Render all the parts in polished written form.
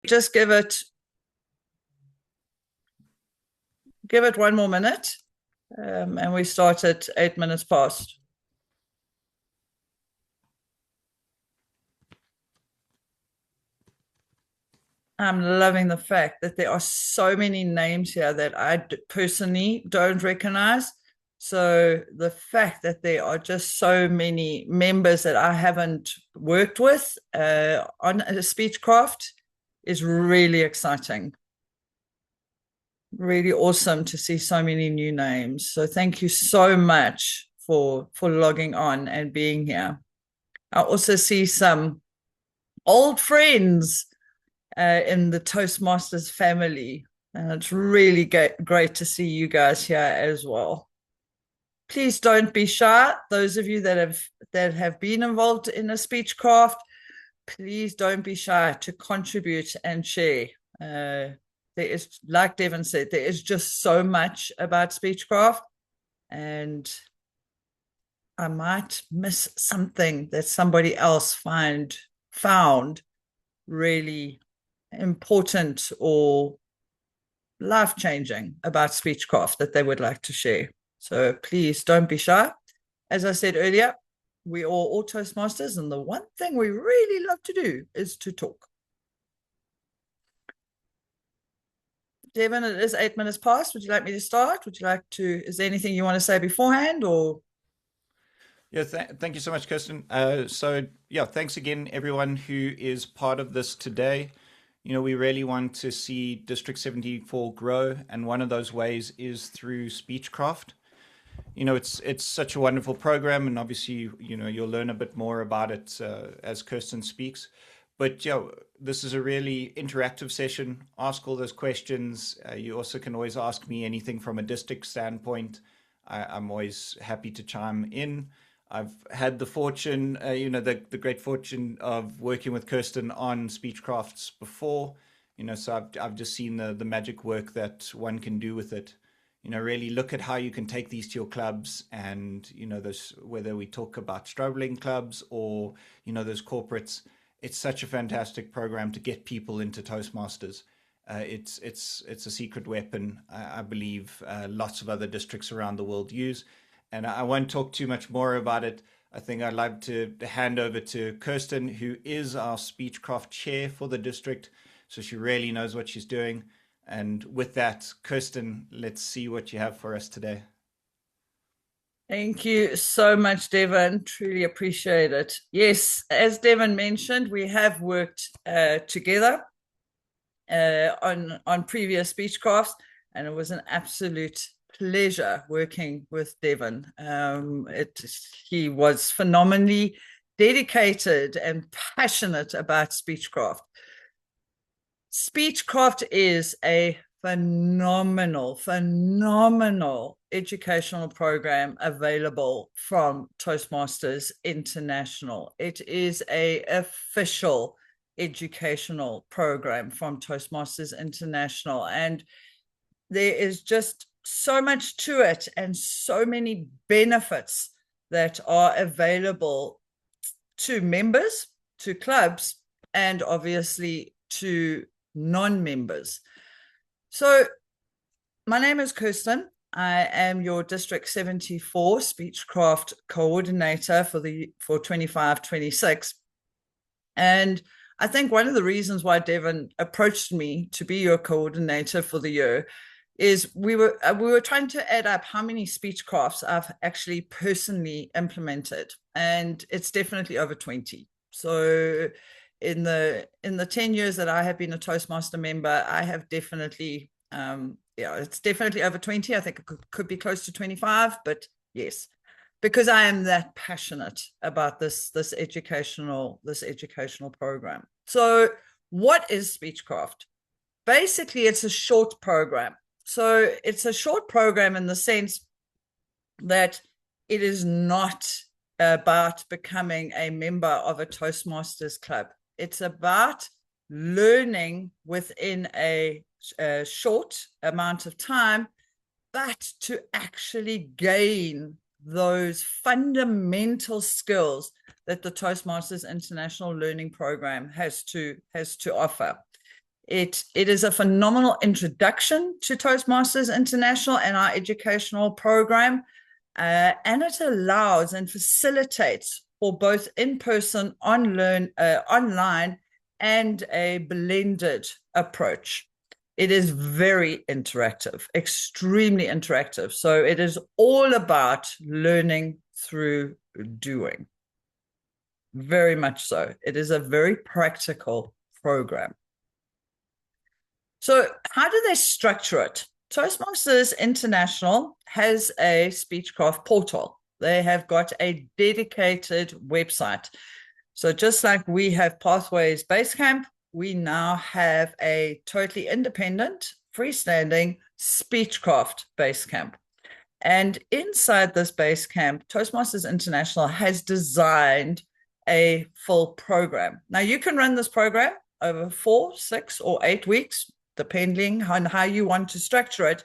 just give it 1 more minute, and we start at 8 minutes past. I'm loving the fact that there are so many names here that I personally don't recognize. So the fact that there are just so many members that I haven't worked with on Speechcraft is really exciting. Really awesome to see so many new names. So thank you so much for logging on and being here. I also see some old friends in the Toastmasters family, and it's really great to see you guys here as well. Please don't be shy. Those of you that have been involved in a Speechcraft, please don't be shy to contribute and share. There is, like Devin said, there is just so much about Speechcraft, and I might miss something that somebody else found really important or life-changing about Speechcraft that they would like to share. So please don't be shy. As I said earlier, we are all Toastmasters, and the one thing we really love to do is to talk. Devin, it is 8 minutes past. Would you like me to start? Is there anything you want to say beforehand, or? Yeah, thank you so much, Kirstin. Thanks again, everyone who is part of this today. We really want to see District 74 grow, and one of those ways is through Speechcraft. It's such a wonderful program, and obviously, you'll learn a bit more about it as Kirstin speaks. But this is a really interactive session. Ask all those questions. You also can always ask me anything from a district standpoint. I'm always happy to chime in. I've had the fortune, the great fortune of working with Kirstin on Speechcrafts before. So I've just seen the magic work that one can do with it. Really look at how you can take these to your clubs, and whether we talk about struggling clubs or those corporates. It's such a fantastic program to get people into Toastmasters. It's a secret weapon I believe lots of other districts around the world use. And I won't talk too much more about it. I think I'd like to hand over to Kirstin, who is our Speechcraft chair for the district. So she really knows what she's doing. And with that, Kirstin, let's see what you have for us today. Thank you so much, Devin. Truly appreciate it. Yes, as Devin mentioned, we have worked together on previous Speechcrafts, and it was an absolute pleasure working with Devin. He was phenomenally dedicated and passionate about Speechcraft. Speechcraft is a phenomenal educational program available from Toastmasters International. It is an official educational program from Toastmasters International, and there is just so much to it and so many benefits that are available to members, to clubs, and obviously to non-members. So my name is Kirstin. I am your District 74 Speechcraft coordinator for 25-26. And I think one of the reasons why Devin approached me to be your coordinator for the year is we were trying to add up how many Speechcrafts I've actually personally implemented, and it's definitely over 20. So in the 10 years that I have been a Toastmaster member, I have definitely it's definitely over 20. I think it could be close to 25, but yes, because I am that passionate about this educational program. So what is Speechcraft? Basically, it's a short program. So it's a short program in the sense that it is not about becoming a member of a Toastmasters club. It's about learning within a short amount of time, but to actually gain those fundamental skills that the Toastmasters International Learning Program has to offer. It is a phenomenal introduction to Toastmasters International and our educational program, and it allows and facilitates for both in-person, online, and a blended approach. It is very interactive, extremely interactive. So it is all about learning through doing. Very much so. It is a very practical program. So how do they structure it? Toastmasters International has a Speechcraft portal. They have got a dedicated website. So just like we have Pathways Basecamp, we now have a totally independent, freestanding Speechcraft Basecamp. And inside this Basecamp, Toastmasters International has designed a full program. Now, you can run this program over 4, 6, or 8 weeks, depending on how you want to structure it.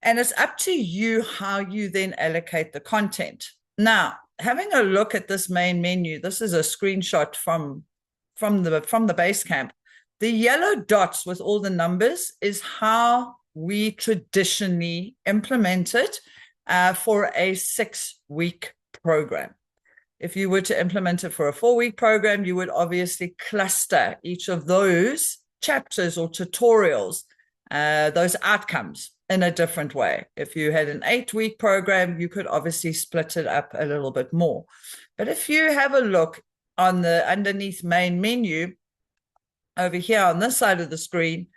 And it's up to you how you then allocate the content. Now, having a look at this main menu, this is a screenshot from the Basecamp. The yellow dots with all the numbers is how we traditionally implement it for a 6-week program. If you were to implement it for a 4-week program, you would obviously cluster each of those chapters or tutorials, those outcomes, in a different way. If you had an 8-week program, you could obviously split it up a little bit more. But if you have a look on the underneath main menu over here on this side of the screen,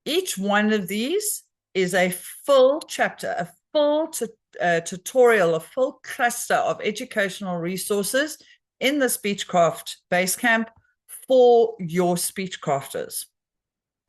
each one of these is a full chapter, a full tutorial, a full cluster of educational resources in the Speechcraft Basecamp for your Speechcrafters.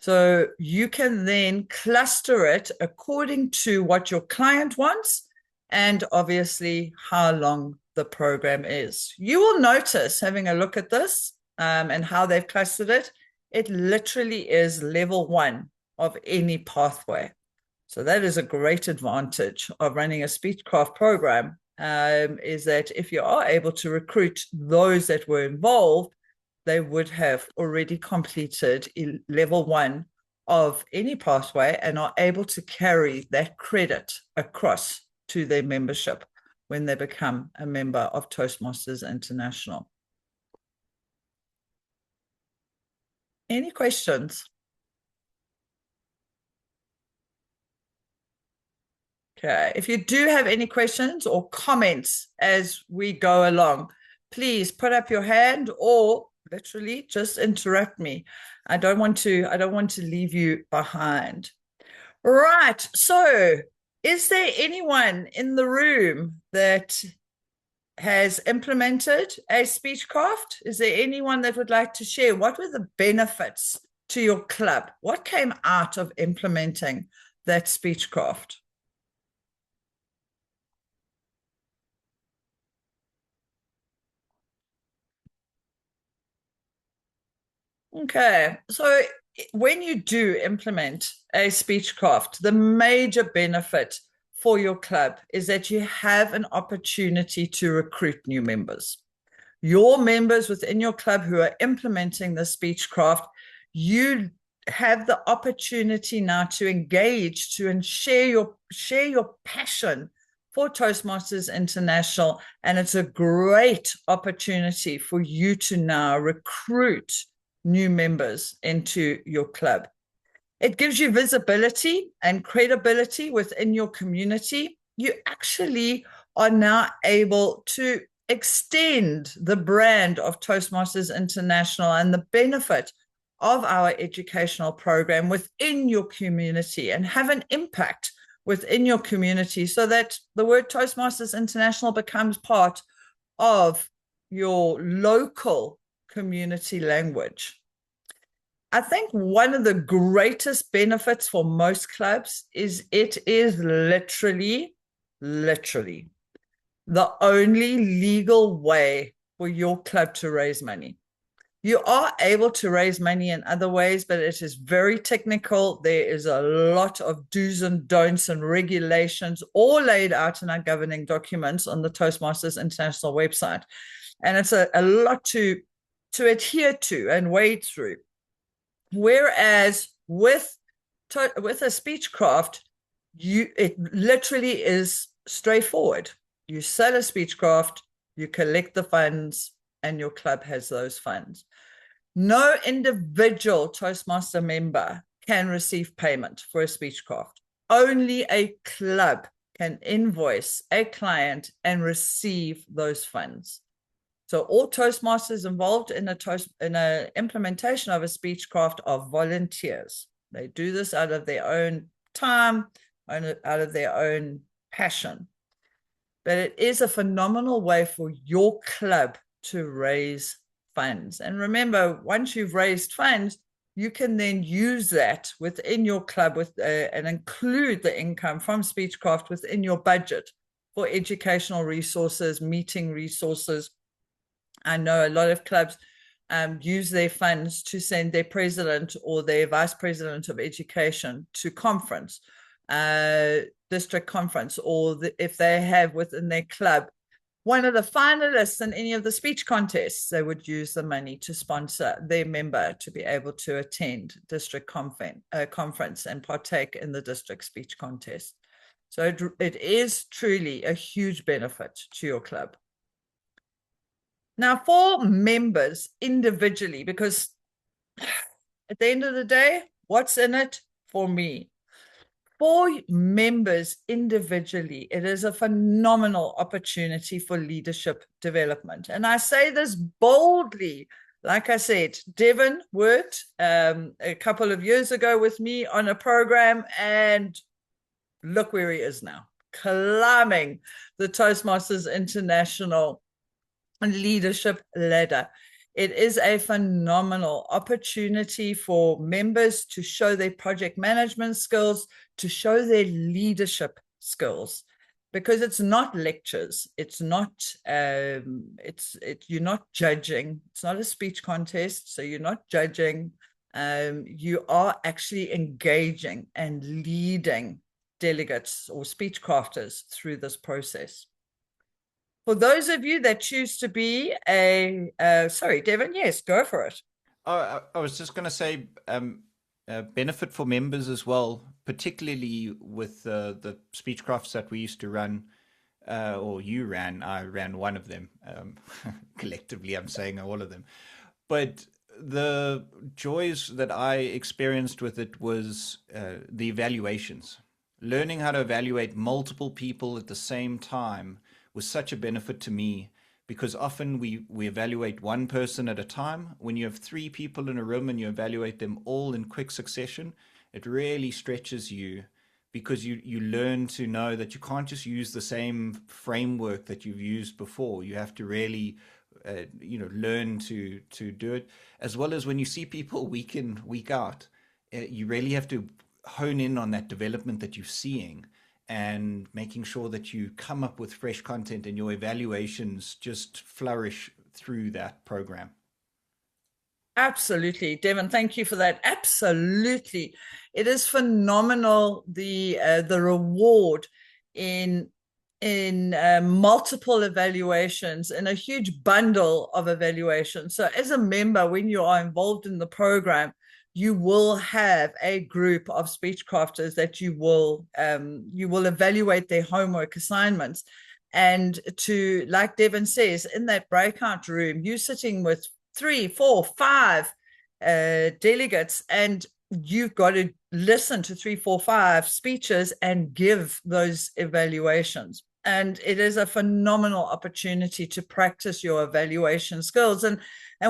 So you can then cluster it according to what your client wants and obviously how long the program is. You will notice, having a look at this and how they've clustered it, it literally is level 1 of any pathway. So that is a great advantage of running a Speechcraft program, is that if you are able to recruit those that were involved, they would have already completed level 1 of any pathway and are able to carry that credit across to their membership when they become a member of Toastmasters International. Any questions? Okay, if you do have any questions or comments as we go along, please put up your hand or literally just interrupt me. I don't want to leave you behind. Right. So, is there anyone in the room that has implemented a Speechcraft? Is there anyone that would like to share? What were the benefits to your club? What came out of implementing that Speechcraft? Okay, so when you do implement a Speechcraft, the major benefit for your club is that you have an opportunity to recruit new members. Your members within your club who are implementing the Speechcraft, you have the opportunity now to engage and share your passion for Toastmasters International, and it's a great opportunity for you to now recruit new members into your club. It gives you visibility and credibility within your community. You actually are now able to extend the brand of Toastmasters International and the benefit of our educational program within your community and have an impact within your community so that the word Toastmasters International becomes part of your local community language. I think one of the greatest benefits for most clubs is it is literally the only legal way for your club to raise money. You are able to raise money in other ways, but it is very technical. There is a lot of do's and don'ts and regulations all laid out in our governing documents on the Toastmasters International website. And it's a lot to adhere to and wade through. Whereas with a Speechcraft, it literally is straightforward. You sell a Speechcraft, you collect the funds, and your club has those funds. No individual Toastmaster member can receive payment for a Speechcraft. Only a club can invoice a client and receive those funds. So all Toastmasters involved in a implementation of a Speechcraft are volunteers. They do this out of their own time, out of their own passion. But it is a phenomenal way for your club to raise funds. And remember, once you've raised funds, you can then use that within your club and include the income from Speechcraft within your budget for educational resources, meeting resources. I know a lot of clubs use their funds to send their president or their vice president of education to conference, district conference, or if they have within their club one of the finalists in any of the speech contests, they would use the money to sponsor their member to be able to attend district conference and partake in the district speech contest. So it is truly a huge benefit to your club. Now, for members individually, because at the end of the day, what's in it for me? For members individually, it is a phenomenal opportunity for leadership development. And I say this boldly. Like I said, Devin worked a couple of years ago with me on a program, and look where he is now, climbing the Toastmasters International leadership ladder. It is a phenomenal opportunity for members to show their project management skills, to show their leadership skills, because it's not lectures. It's not, you're not judging. It's not a speech contest, so you're not judging. You are actually engaging and leading delegates or speech crafters through this process. For those of you that choose to be sorry, Devin, yes, go for it. I was just going to say benefit for members as well, particularly with the Speechcrafts that we used to run, or you ran. I ran one of them. Collectively, I'm saying all of them. But the joys that I experienced with it was the evaluations. Learning how to evaluate multiple people at the same time was such a benefit to me, because often we evaluate one person at a time. When you have three people in a room and you evaluate them all in quick succession, it really stretches you, because you learn to know that you can't just use the same framework that you've used before. You have to really learn to do it, as well as when you see people week in, week out. You really have to hone in on that development that you're seeing, and making sure that you come up with fresh content and your evaluations just flourish through that program. Absolutely, Devin, thank you for that. Absolutely. It is phenomenal, the reward in multiple evaluations and a huge bundle of evaluations. So as a member, when you are involved in the program, you will have a group of speech crafters that you will evaluate their homework assignments. And to, like Devin says, in that breakout room, you're sitting with 3, 4, 5 delegates, and you've got to listen to 3, 4, 5 speeches and give those evaluations. And it is a phenomenal opportunity to practice your evaluation skills. And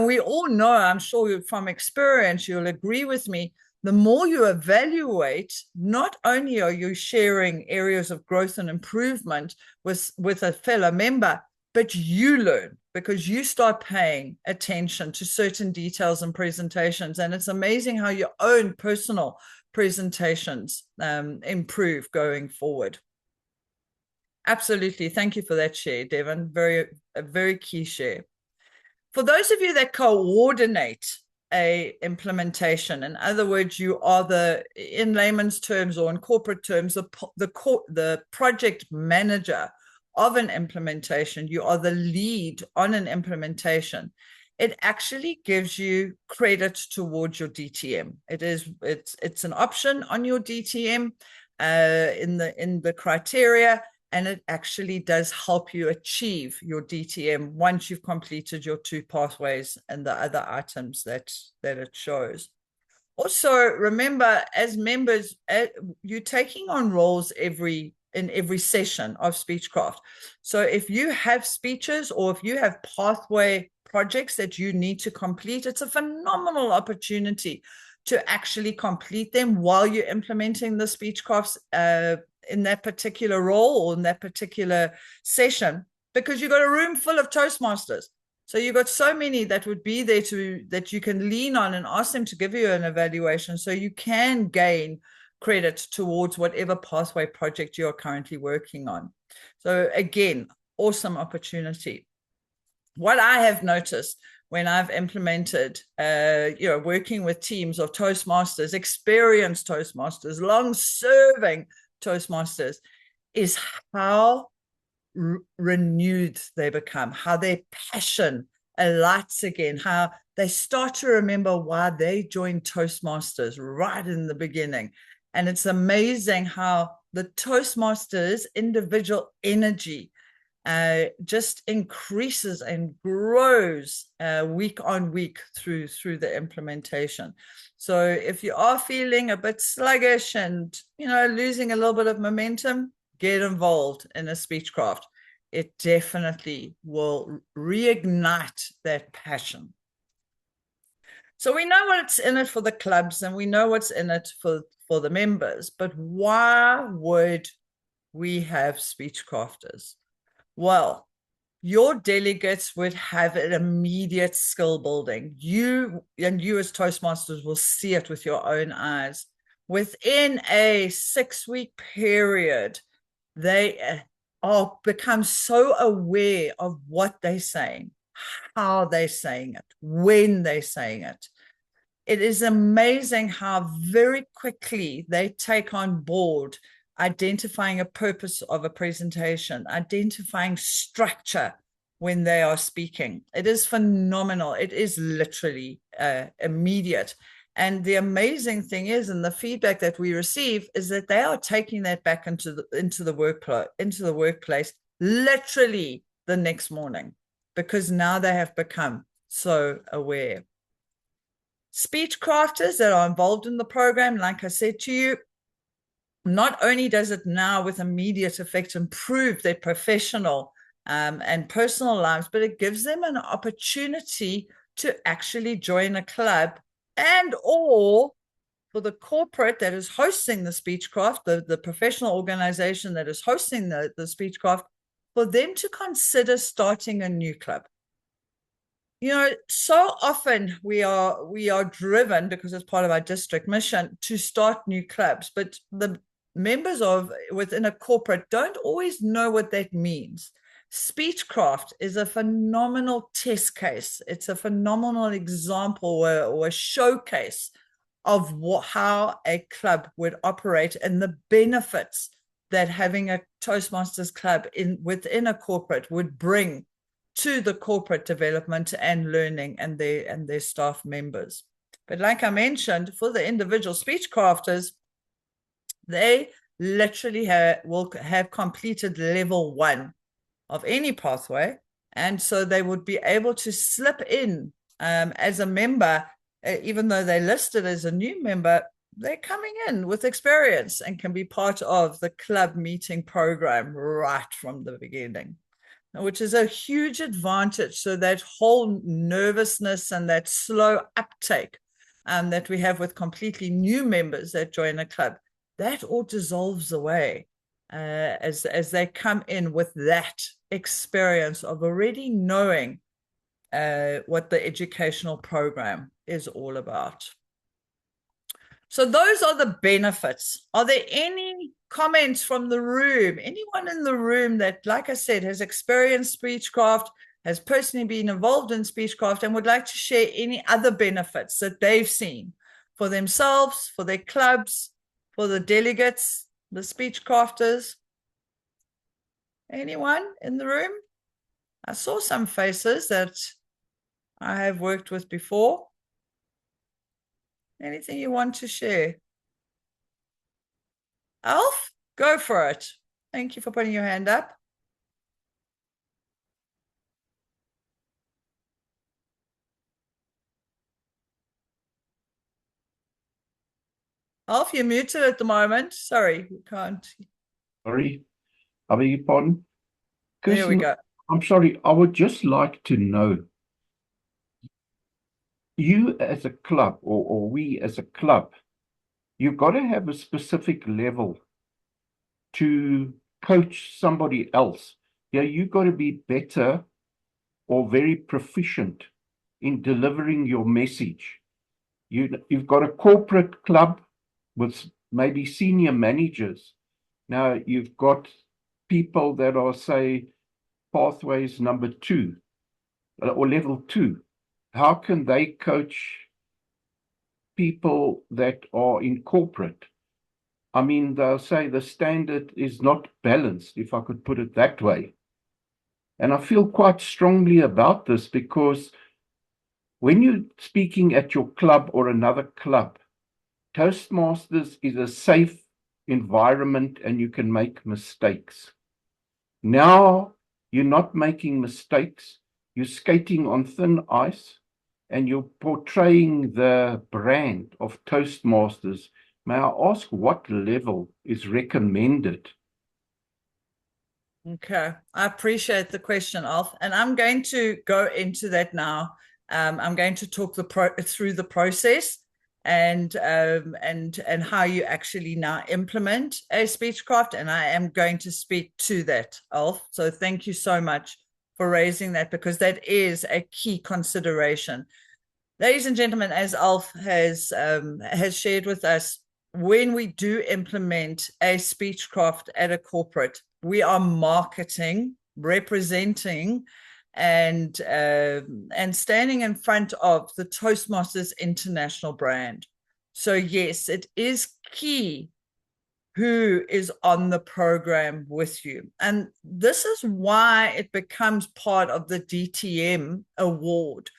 we all know, I'm sure from experience, you'll agree with me, the more you evaluate, not only are you sharing areas of growth and improvement with a fellow member, but you learn, because you start paying attention to certain details and presentations. And it's amazing how your own personal presentations improve going forward. Absolutely. Thank you for that share, Devin. A very key share. For those of you that coordinate a implementation, in other words, you are in layman's terms or in corporate terms, the project manager of an implementation, you are the lead on an implementation. it actually gives you credit towards your DTM. It's an option on your DTM in the criteria, and it actually does help you achieve your DTM once you've completed your 2 pathways and the other items that it shows. Also, remember, as members, you're taking on roles in every session of Speechcraft. So if you have speeches or if you have pathway projects that you need to complete, it's a phenomenal opportunity to actually complete them while you're implementing the Speechcrafts in that particular role or in that particular session, because you've got a room full of Toastmasters. So you've got so many that would be there that you can lean on and ask them to give you an evaluation, so you can gain credit towards whatever pathway project you're currently working on. So again, awesome opportunity. What I have noticed when I've implemented, working with teams of Toastmasters, experienced Toastmasters, long-serving Toastmasters, is how renewed they become, how their passion alights again, how they start to remember why they joined Toastmasters right in the beginning. And it's amazing how the Toastmasters individual energy just increases and grows week on week through the implementation. So if you are feeling a bit sluggish and losing a little bit of momentum, get involved in a Speechcraft. It definitely will reignite that passion. So we know what's in it for the clubs and we know what's in it for the members, but why would we have Speechcrafters? Well, your delegates would have an immediate skill building. You as Toastmasters will see it with your own eyes. Within a 6-week period, they become so aware of what they're saying, how they're saying it, when they're saying it. It is amazing how very quickly they take on board identifying a purpose of a presentation, identifying structure when they are speaking. It is phenomenal. It is literally immediate. And the amazing thing is, and the feedback that we receive is that they are taking that back into the workplace literally the next morning, because now they have become so aware. Speechcrafters that are involved in the program, like I said to you, not only does it now with immediate effect improve their professional and personal lives, but it gives them an opportunity to actually join a club, and or for the corporate that is hosting the Speechcraft, the professional organization that is hosting the Speechcraft, for them to consider starting a new club. So often we are driven, because it's part of our district mission, to start new clubs, but the members within a corporate don't always know what that means. Speechcraft is a phenomenal test case. It's a phenomenal example or a showcase of how a club would operate and the benefits that having a Toastmasters club within a corporate would bring to the corporate development and learning and their staff members. But like I mentioned, for the individual Speechcrafters, they literally will have completed level 1 of any pathway, and so they would be able to slip in as a member, even though they're listed as a new member. They're coming in with experience and can be part of the club meeting program right from the beginning, which is a huge advantage. So that whole nervousness and that slow uptake that we have with completely new members that join a club, that all dissolves away as they come in with that experience of already knowing what the educational program is all about. So those are the benefits. Are there any comments from the room? Anyone in the room that, like I said, has experienced Speechcraft, has personally been involved in Speechcraft, and would like to share any other benefits that they've seen for themselves, for their clubs, for the delegates, the Speechcrafters? Anyone in the room? I saw some faces that I have worked with before. Anything you want to share? Alf, go for it. Thank you for putting your hand up. Alf, you're muted at the moment. Sorry, we can't. Sorry, I beg your pardon. There we Kirstin, go. I'm sorry. I would just like to know, you as a club, or we as a club, you've got to have a specific level to coach somebody else. Yeah, you've got to be better or very proficient in delivering your message. You've got a corporate club with maybe senior managers. Now you've got people that are, say, pathways number 2 or level 2. How can they coach people that are in corporate? I mean, they'll say the standard is not balanced, if I could put it that way. And I feel quite strongly about this because when you're speaking at your club or another club, Toastmasters is a safe environment and you can make mistakes. Now you're not making mistakes, you're skating on thin ice and you're portraying the brand of Toastmasters. May I ask what level is recommended? Okay, I appreciate the question, Alf, and I'm going to go into that now. I'm going to talk through the process and how you actually now implement a Speechcraft, and I am going to speak to that, Alf. So thank you so much for raising that because that is a key consideration. Ladies and gentlemen, as Alf has shared with us, when we do implement a Speechcraft at a corporate, we are marketing, representing, and standing in front of the Toastmasters International brand. So yes, it is key who is on the program with you. And this is why it becomes part of the DTM award.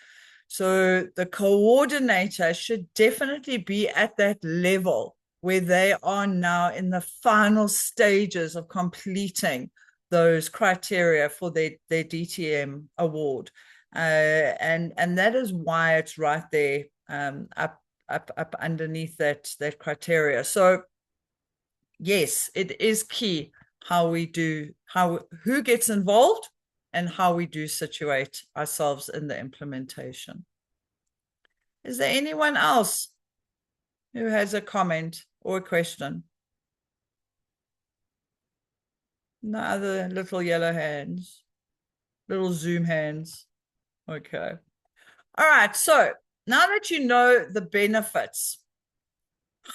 So the coordinator should definitely be at that level where they are now in the final stages of completing those criteria for their DTM award. And that is why it's right there up underneath that criteria. So yes, it is key who gets involved and how we do situate ourselves in the implementation. Is there anyone else who has a comment or a question? No other little yellow hands, little Zoom hands. Okay. All right. So now that you know the benefits,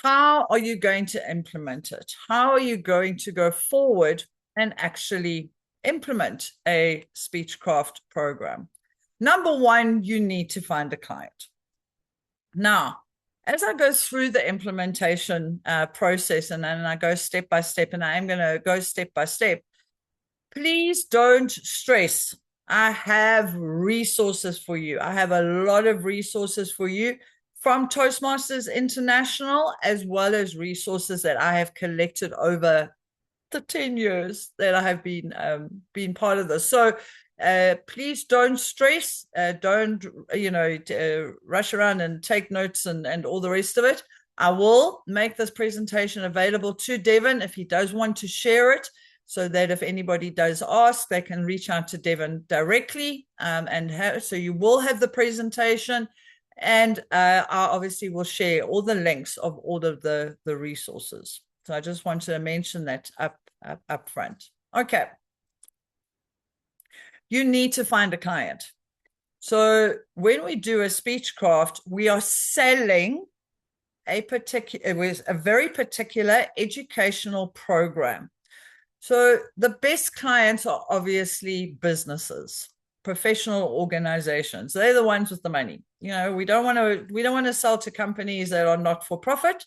how are you going to implement it? How are you going to go forward and actually implement a Speechcraft program? Number one, you need to find a client. Now, as I go through the implementation process and then I go step by step, and I am going to go step by step, please don't stress. I have resources for you. I have a lot of resources for you from Toastmasters International, as well as resources that I have collected over the 10 years that I have been part of this. So please don't stress. Don't, rush around and take notes and all the rest of it. I will make this presentation available to Devin if he does want to share it, so that if anybody does ask, they can reach out to Devin directly. So you will have the presentation, and I obviously will share all the links of all of the resources. So I just wanted to mention that up front. Okay. You need to find a client. So when we do a Speechcraft, we are selling a very particular educational program. So the best clients are obviously businesses, professional organizations. They're the ones with the money. We don't want to sell to companies that are not for profit,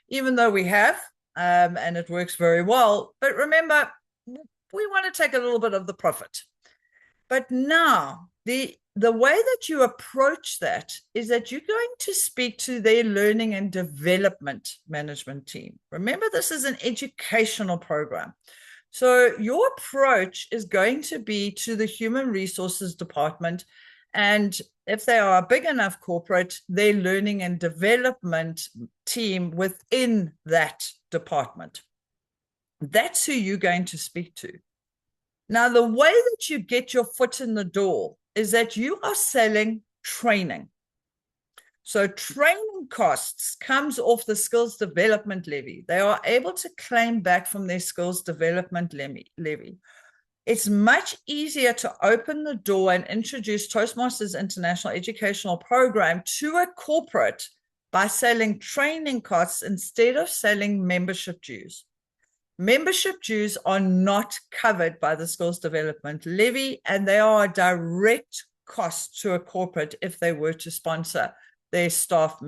even though we have, and it works very well. But remember, we want to take a little bit of the profit. But now the the way that you approach that is that you're going to speak to their learning and development management team. Remember, this is an educational program. So your approach is going to be to the human resources department. And if they are a big enough corporate, their learning and development team within that department. That's who you're going to speak to. Now, the way that you get your foot in the door is that you are selling training. So training costs comes off the skills development levy. They are able to claim back from their skills development levy. It's much easier to open the door and introduce Toastmasters International Educational Program to a corporate by selling training costs instead of selling membership dues. Membership dues are not covered by the skills development levy, and they are a direct cost to a corporate if they were to sponsor their staff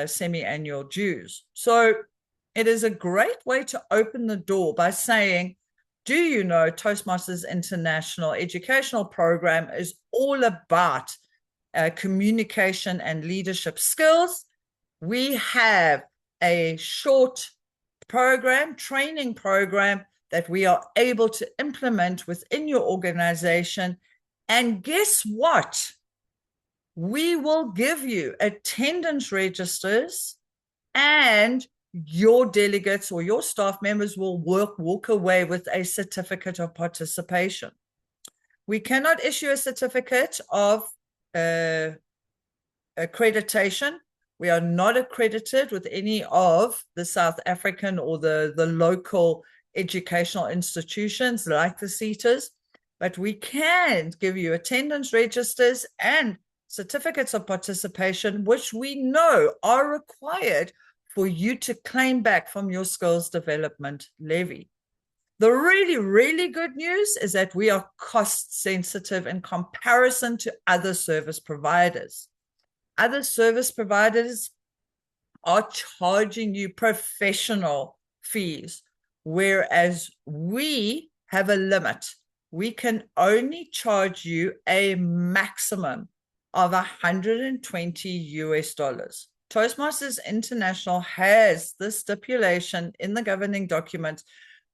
semi-annual dues. So it is a great way to open the door by saying, do you know Toastmasters International Educational Program is all about communication and leadership skills. We have a short training program that we are able to implement within your organization. And guess what? We will give you attendance registers, and your delegates or your staff members will walk away with a certificate of participation. We cannot issue a certificate of accreditation. We are not accredited with any of the South African or the local educational institutions like the CETAs, but we can give you attendance registers and certificates of participation, which we know are required for you to claim back from your skills development levy. The really, really good news is that we are cost sensitive in comparison to other service providers. Other service providers are charging you professional fees, whereas we have a limit. We can only charge you a maximum of $120 US. Toastmasters International has this stipulation in the governing document.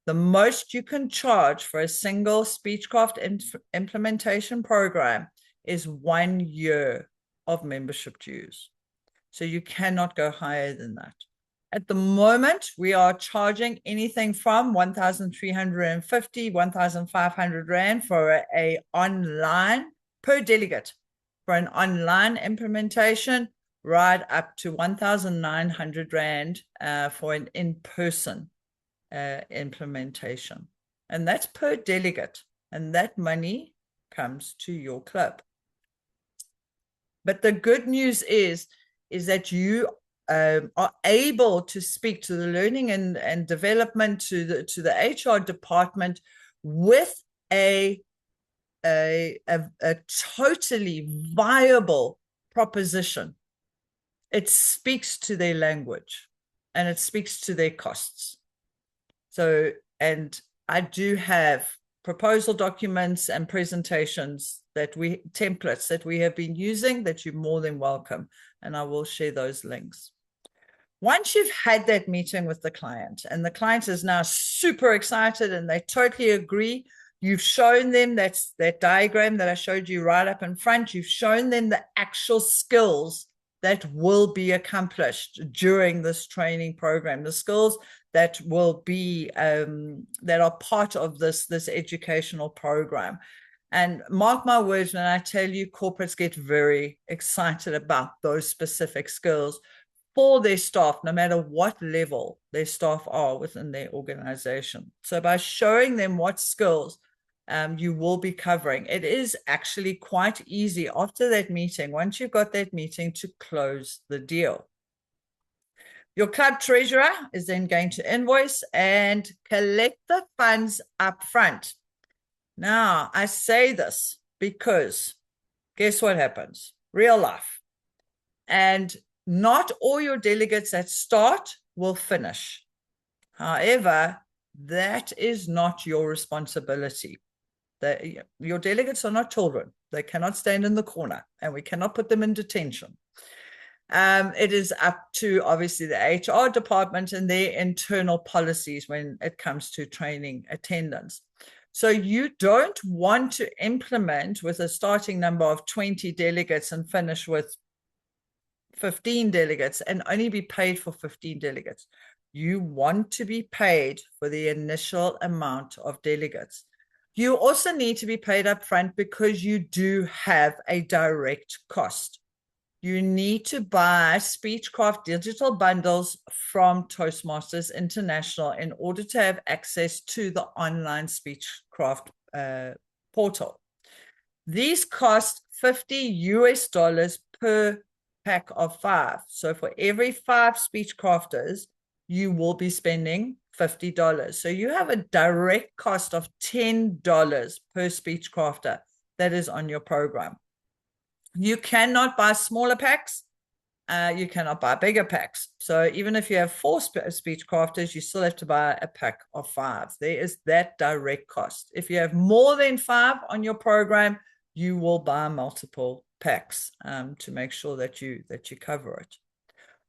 The most you can charge for a single Speechcraft implementation program is 1 year of membership dues. So you cannot go higher than that. At the moment, we are charging anything from 1,350, 1,500 Rand for a online per delegate for an online implementation, right up to 1,900 Rand for an in-person implementation. And that's per delegate. And that money comes to your club. But the good news is that you are able to speak to the learning and development, to the HR department with a totally viable proposition. It speaks to their language and it speaks to their costs. So, and I do have proposal documents and presentations templates that we have been using that you're more than welcome. And I will share those links. Once you've had that meeting with the client and the client is now super excited and they totally agree, you've shown them that diagram that I showed you right up in front. You've shown them the actual skills that will be accomplished during this training program, the skills that will be that are part of this educational program. And mark my words when I tell you, corporates get very excited about those specific skills for their staff, no matter what level their staff are within their organization. So by showing them what skills you will be covering, it is actually quite easy after that meeting, once you've got that meeting, to close the deal. Your club treasurer is then going to invoice and collect the funds up front. Now, I say this because guess what happens? Real life. And not all your delegates that start will finish. However, that is not your responsibility. Your delegates are not children. They cannot stand in the corner, and we cannot put them in detention. It is up to obviously the HR department and their internal policies when it comes to training attendance. So you don't want to implement with a starting number of 20 delegates and finish with 15 delegates and only be paid for 15 delegates. You want to be paid for the initial amount of delegates. You also need to be paid up front because you do have a direct cost. You need to buy Speechcraft digital bundles from Toastmasters International in order to have access to the online Speechcraft portal. These cost $50 per pack of 5. So for every 5 Speechcrafters, you will be spending $50. So you have a direct cost of $10 per Speechcrafter that is on your program. You cannot buy smaller packs. You cannot buy bigger packs. So even if you have 4 Speechcrafters, you still have to buy a pack of 5. There is that direct cost. If you have more than 5 on your program, you will buy multiple packs to make sure that you cover it.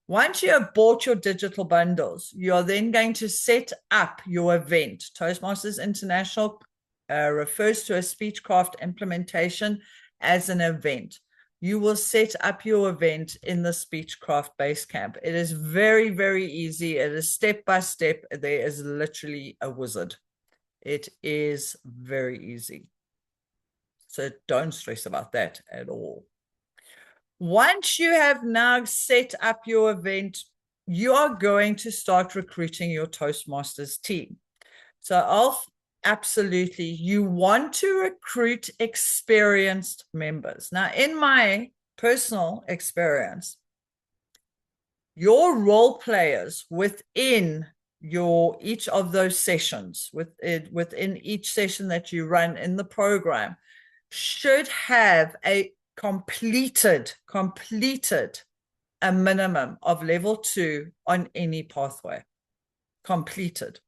Once you have bought your digital bundles, you're then going to set up your event. Toastmasters International refers to a Speechcraft implementation as an event. You will set up your event in the Speechcraft Basecamp. It is very, very easy. It is step by step. There is literally a wizard. It is very easy. So don't stress about that at all. Once you have now set up your event, you are going to start recruiting your Toastmasters team. So absolutely, you want to recruit experienced members. Now, in my personal experience, your role players within each of those sessions, within each session that you run in the program, should have a completed a minimum of level 2 on any pathway. Completed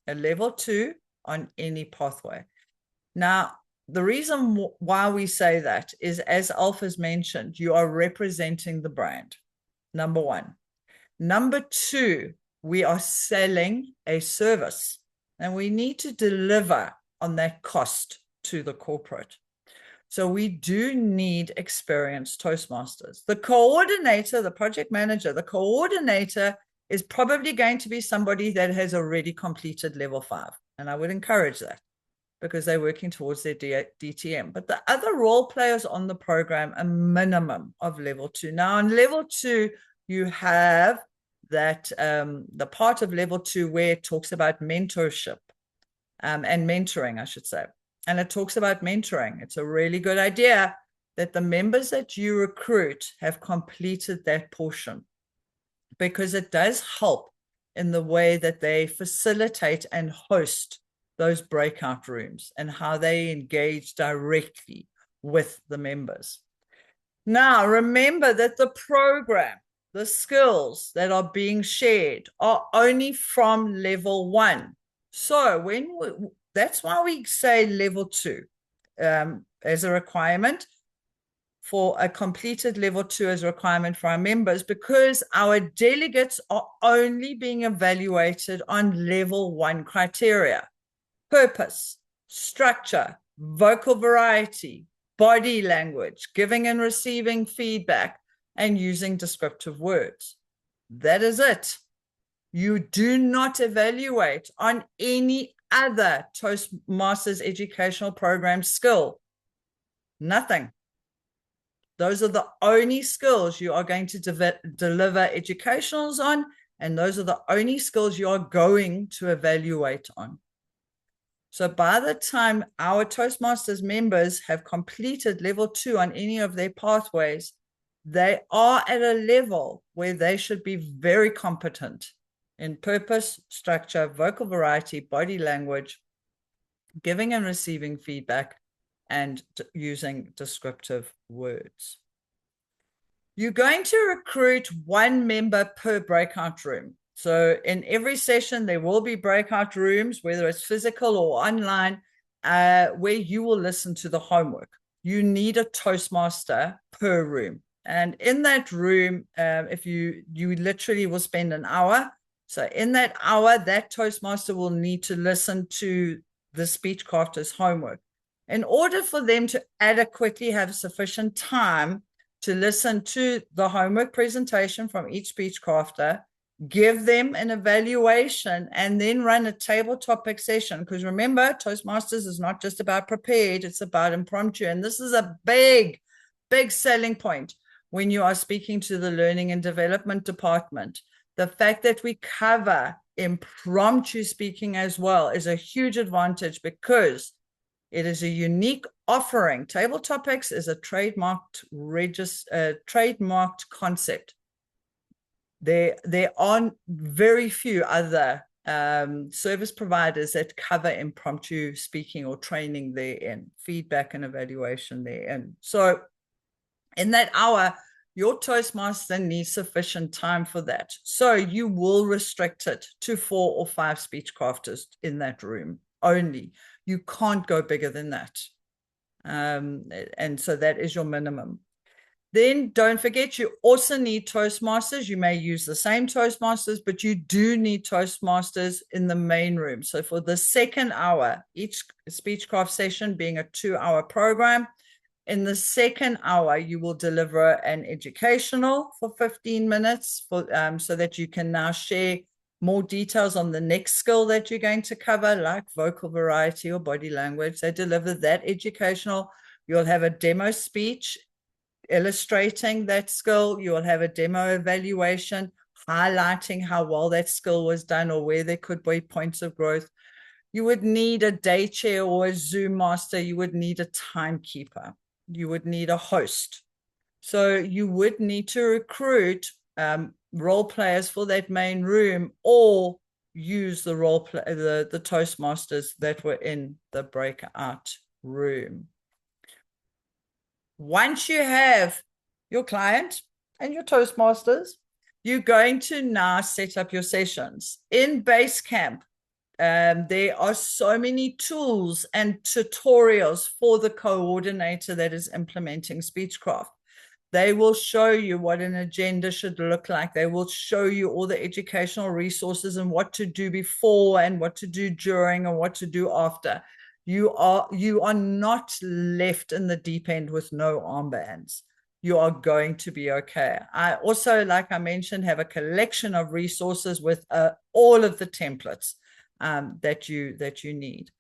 a level 2 on any pathway. Now, the reason why we say that is, as Alf has mentioned, you are representing the brand, number 1. Number 2, we are selling a service, and we need to deliver on that cost to the corporate. So we do need experienced Toastmasters. The coordinator, the project manager, the coordinator is probably going to be somebody that has already completed level 5. And I would encourage that because they're working towards their DTM. But the other role players on the program, a minimum of level 2. Now, on level 2, you have that the part of level 2 where it talks about mentorship and mentoring, I should say. And it talks about mentoring. It's a really good idea that the members that you recruit have completed that portion, because it does help in the way that they facilitate and host those breakout rooms and how they engage directly with the members. Now, remember that the program, the skills that are being shared are only from level 1. So that's why we say level 2 as a requirement for a completed level 2 as a requirement for our members, because our delegates are only being evaluated on level 1 criteria: purpose, structure, vocal variety, body language, giving and receiving feedback, and using descriptive words. That is it. You do not evaluate on any other Toastmasters educational program skill. Nothing. Those are the only skills you are going to deliver educationals on, and those are the only skills you are going to evaluate on. So by the time our Toastmasters members have completed level 2 on any of their pathways, they are at a level where they should be very competent in purpose, structure, vocal variety, body language, giving and receiving feedback, and using descriptive words. You're going to recruit 1 member per breakout room. So in every session, there will be breakout rooms, whether it's physical or online. where you will listen to the homework. You need a Toastmaster per room. And in that room, if you literally will spend an hour. So in that hour, that Toastmaster will need to listen to the Speechcrafter's homework. In order for them to adequately have sufficient time to listen to the homework presentation from each Speechcrafter, give them an evaluation, and then run a table topic session. Because remember, Toastmasters is not just about prepared, it's about impromptu. And this is a big selling point when you are speaking to the learning and development department. The fact that we cover impromptu speaking as well is a huge advantage, because it is a unique offering. Table topics is a trademarked concept. There are very few other service providers that cover impromptu speaking or training therein, feedback and evaluation therein. So in that hour, your Toastmaster needs sufficient time for that. So you will restrict it to 4 or 5 Speechcrafters in that room only. You can't go bigger than that. And so that is your minimum. Then don't forget, you also need Toastmasters. You may use the same Toastmasters, but you do need Toastmasters in the main room. So for the second hour, each Speechcraft session being a 2-hour program, in the second hour, you will deliver an educational for 15 minutes so that you can now share more details on the next skill that you're going to cover, like vocal variety or body language. They deliver that educational. You'll have a demo speech illustrating that skill. You will have a demo evaluation highlighting how well that skill was done or where there could be points of growth. You would need a day chair or a Zoom master. You would need a timekeeper. You would need a host. So you would need to recruit role players for that main room, or use the the Toastmasters that were in the breakout room. Once you have your client and your Toastmasters, you're going to now set up your sessions. In Basecamp, there are so many tools and tutorials for the coordinator that is implementing Speechcraft. They will show you what an agenda should look like. They will show you all the educational resources and what to do before and what to do during and what to do after. You are not left in the deep end with no armbands. You are going to be okay. I also, like I mentioned, have a collection of resources with all of the templates that you need.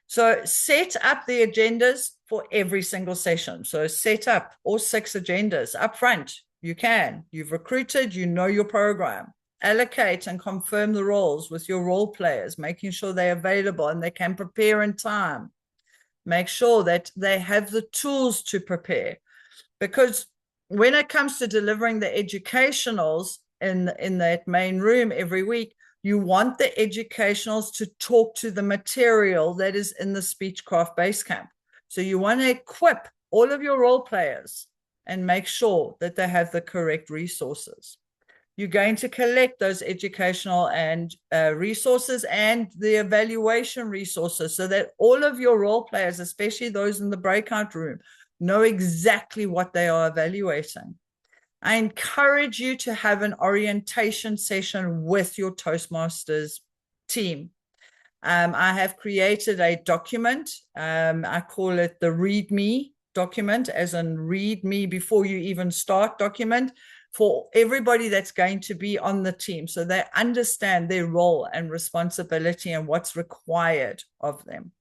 So set up the agendas for every single session. So set up all 6 agendas up front. You can. You've recruited, you know your program. Allocate and confirm the roles with your role players, making sure they're available and they can prepare in time. Make sure that they have the tools to prepare. Because when it comes to delivering the educationals in that main room every week, you want the educationals to talk to the material that is in the Speechcraft Basecamp. So you want to equip all of your role players and make sure that they have the correct resources. You're going to collect those educational and resources and the evaluation resources so that all of your role players, especially those in the breakout room, know exactly what they are evaluating. I encourage you to have an orientation session with your Toastmasters team. I have created a document. I call it the Read Me document, as in read me before you even start document, for everybody that's going to be on the team, so they understand their role and responsibility and what's required of them.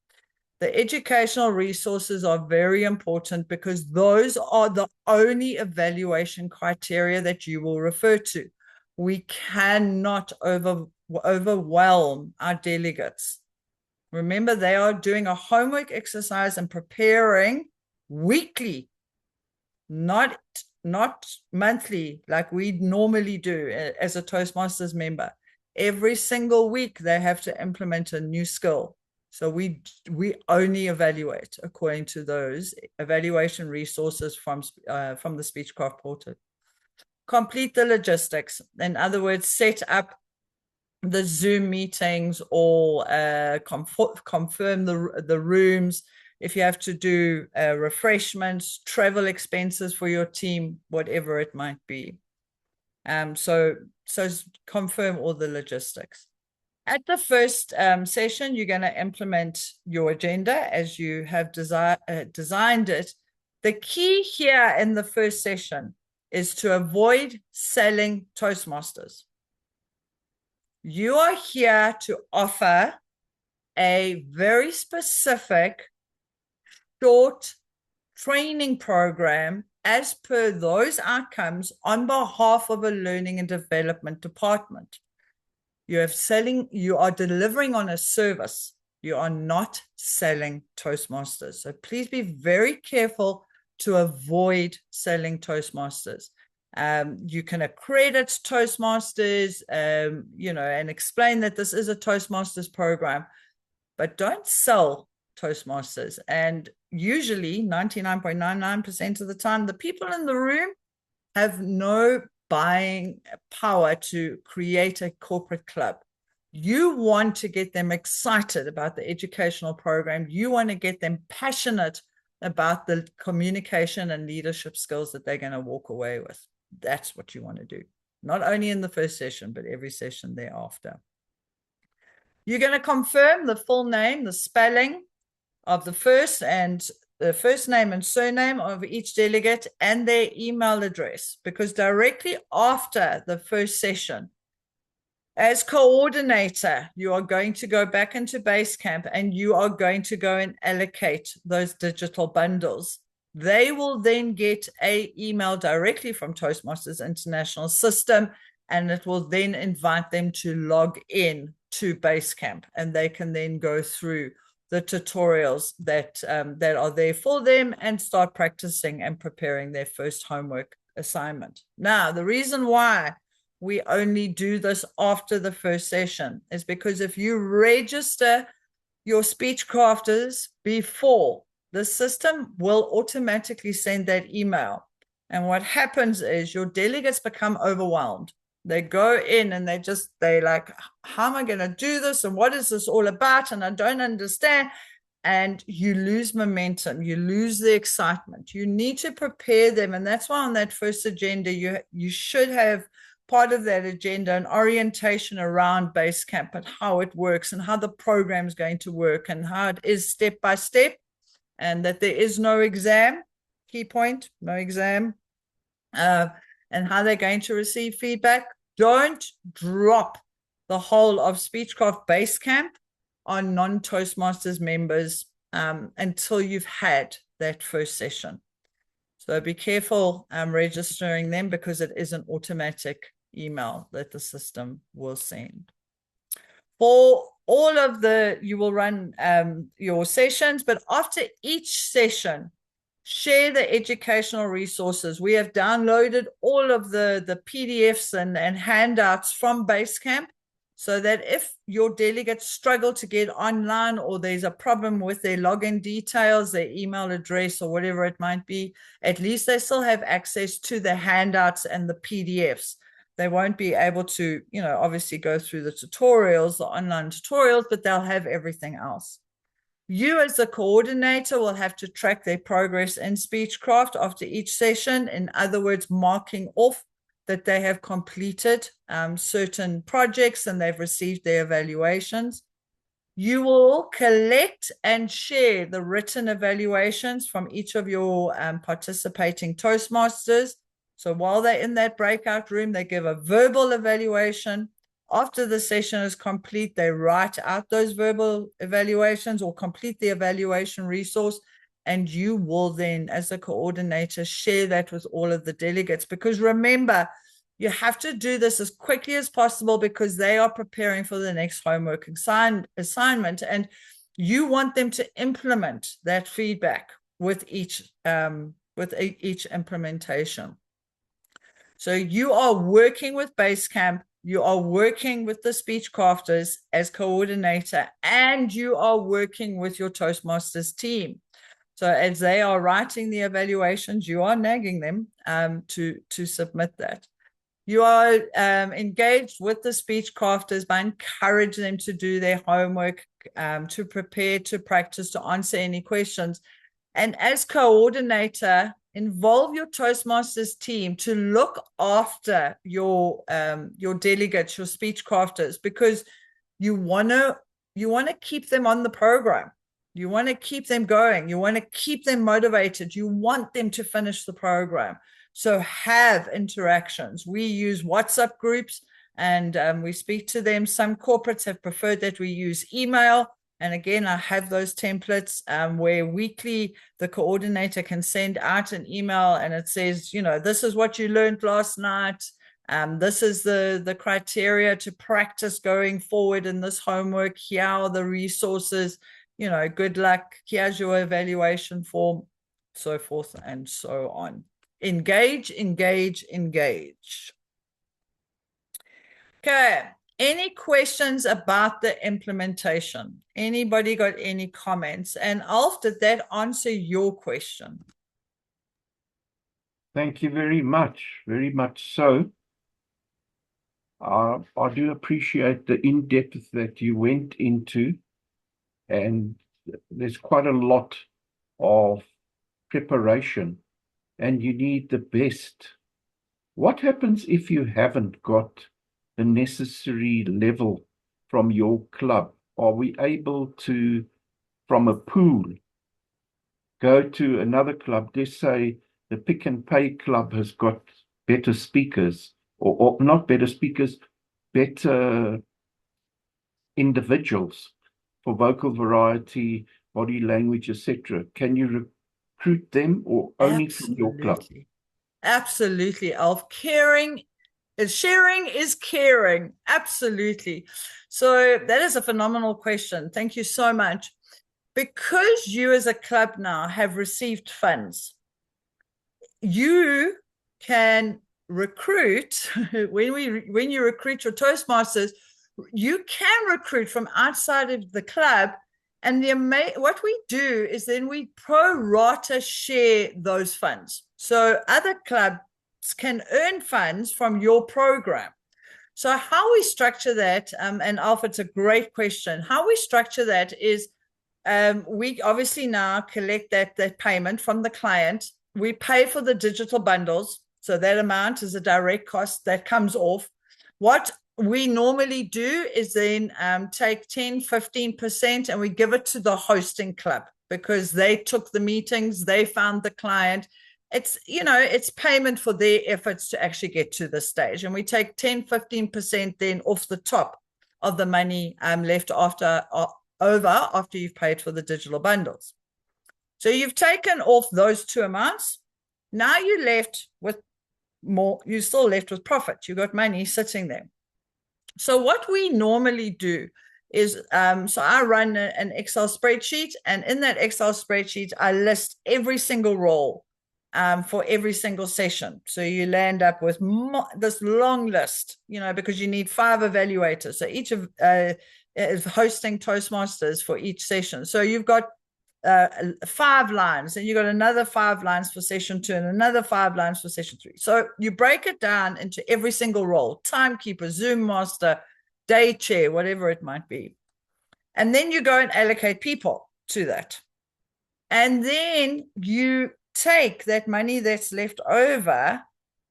The educational resources are very important because those are the only evaluation criteria that you will refer to. We cannot overwhelm our delegates. Remember, they are doing a homework exercise and preparing weekly, not monthly like we normally do as a Toastmasters member. Every single week, they have to implement a new skill. So we only evaluate according to those evaluation resources from the Speechcraft portal. Complete the logistics. In other words, set up the Zoom meetings or confirm the rooms. If you have to do refreshments, travel expenses for your team, whatever it might be. So confirm all the logistics. At the first session, you're going to implement your agenda as you have designed it. The key here in the first session is to avoid selling Toastmasters. You are here to offer a very specific, short training program as per those outcomes on behalf of a learning and development department. You are delivering on a service. You are not selling Toastmasters. So please be very careful to avoid selling Toastmasters. You can accredit Toastmasters, and explain that this is a Toastmasters program, but don't sell Toastmasters. And usually 99.99% of the time, the people in the room have no buying power to create a corporate club. You want to get them excited about the educational program. You want to get them passionate about the communication and leadership skills that they're going to walk away with. That's what you want to do, not only in the first session, but every session thereafter. You're going to confirm the full name, the spelling of the first name and surname of each delegate and their email address, because directly after the first session, as coordinator, you are going to go back into Basecamp and you are going to go and allocate those digital bundles. They will then get an email directly from Toastmasters International System, and it will then invite them to log in to Basecamp, and they can then go through the tutorials that are there for them and start practicing and preparing their first homework assignment. Now, the reason why we only do this after the first session is because if you register your Speechcrafters before, the system will automatically send that email. And what happens is your delegates become overwhelmed. They go in and they like, how am I going to do this? And what is this all about? And I don't understand. And you lose momentum. You lose the excitement. You need to prepare them. And that's why on that first agenda, you should have part of that agenda, an orientation around Basecamp and how it works and how the program is going to work and how it is step by step, and that there is no exam. Key point, no exam. And how they're going to receive feedback. Don't drop the whole of Speechcraft Basecamp on non-Toastmasters members until you've had that first session. So be careful registering them, because it is an automatic email that the system will send. For all of you will run your sessions, but after each session, share the educational resources. We have downloaded all of the PDFs and handouts from Basecamp, so that if your delegates struggle to get online, or there's a problem with their login details, their email address, or whatever it might be, at least they still have access to the handouts and the PDFs. They won't be able to, obviously go through the tutorials, the online tutorials, but they'll have everything else. You as the coordinator will have to track their progress in Speechcraft after each session. In other words, marking off that they have completed certain projects and they've received their evaluations. You will collect and share the written evaluations from each of your participating Toastmasters. So while they're in that breakout room, they give a verbal evaluation. After the session is complete, they write out those verbal evaluations or complete the evaluation resource, and you will then, as a coordinator, share that with all of the delegates. Because remember, you have to do this as quickly as possible, because they are preparing for the next homework assignment, and you want them to implement that feedback with each implementation. So you are working with Basecamp, you are working with the Speechcrafters as coordinator, and you are working with your Toastmasters team. So as they are writing the evaluations, you are nagging them to submit that. You are engaged with the speech crafters by encouraging them to do their homework, to prepare, to practice, to answer any questions. And as coordinator, involve your Toastmasters team to look after your delegates, your speech crafters, because you want to keep them on the program. You want to keep them going. You want to keep them motivated. You want them to finish the program. So have interactions. We use WhatsApp groups and we speak to them. Some corporates have preferred that we use email. And again, I have those templates where weekly the coordinator can send out an email and it says, this is what you learned last night. This is the criteria to practice going forward in this homework. Here are the resources. Good luck. Here's your evaluation form, so forth and so on. Engage, engage, engage. Okay. Any questions about the implementation? Anybody got any comments? And Alf, did that answer your question? Thank you very much so. I do appreciate the in-depth that you went into, and there's quite a lot of preparation, and you need the best. What happens if you haven't got the necessary level from your club? Are we able to, from a pool, go to another club? Let's say the Pick and Pay club has got better speakers, or not better speakers, better individuals for vocal variety, body language, etc. Can you recruit them, or only from your club? Absolutely, Alf. Sharing is caring. Absolutely. So that is a phenomenal question. Thank you so much. Because you as a club now have received funds, you can recruit, when you recruit your Toastmasters, you can recruit from outside of the club. And what we do is then we pro rata share those funds. So other clubs can earn funds from your program. So how we structure that, and Alpha, it's a great question. How we structure that is we obviously now collect that payment from the client. We pay for the digital bundles. So that amount is a direct cost that comes off. What we normally do is then take 10, 15% and we give it to the hosting club because they took the meetings, they found the client. It's payment for their efforts to actually get to the stage. And we take 10, 15% then off the top of the money left after you've paid for the digital bundles. So you've taken off those two amounts. Now you're left with more, you're still left with profit. You've got money sitting there. So what we normally do is, so I run an Excel spreadsheet, and in that Excel spreadsheet, I list every single role for every single session. So you land up with this long list, because you need 5 evaluators. So each of is hosting Toastmasters for each session. So you've got 5 lines, and you've got another 5 lines for session 2 and another 5 lines for session 3. So you break it down into every single role: timekeeper, Zoom master, day chair, whatever it might be. And then you go and allocate people to that. And then you take that money that's left over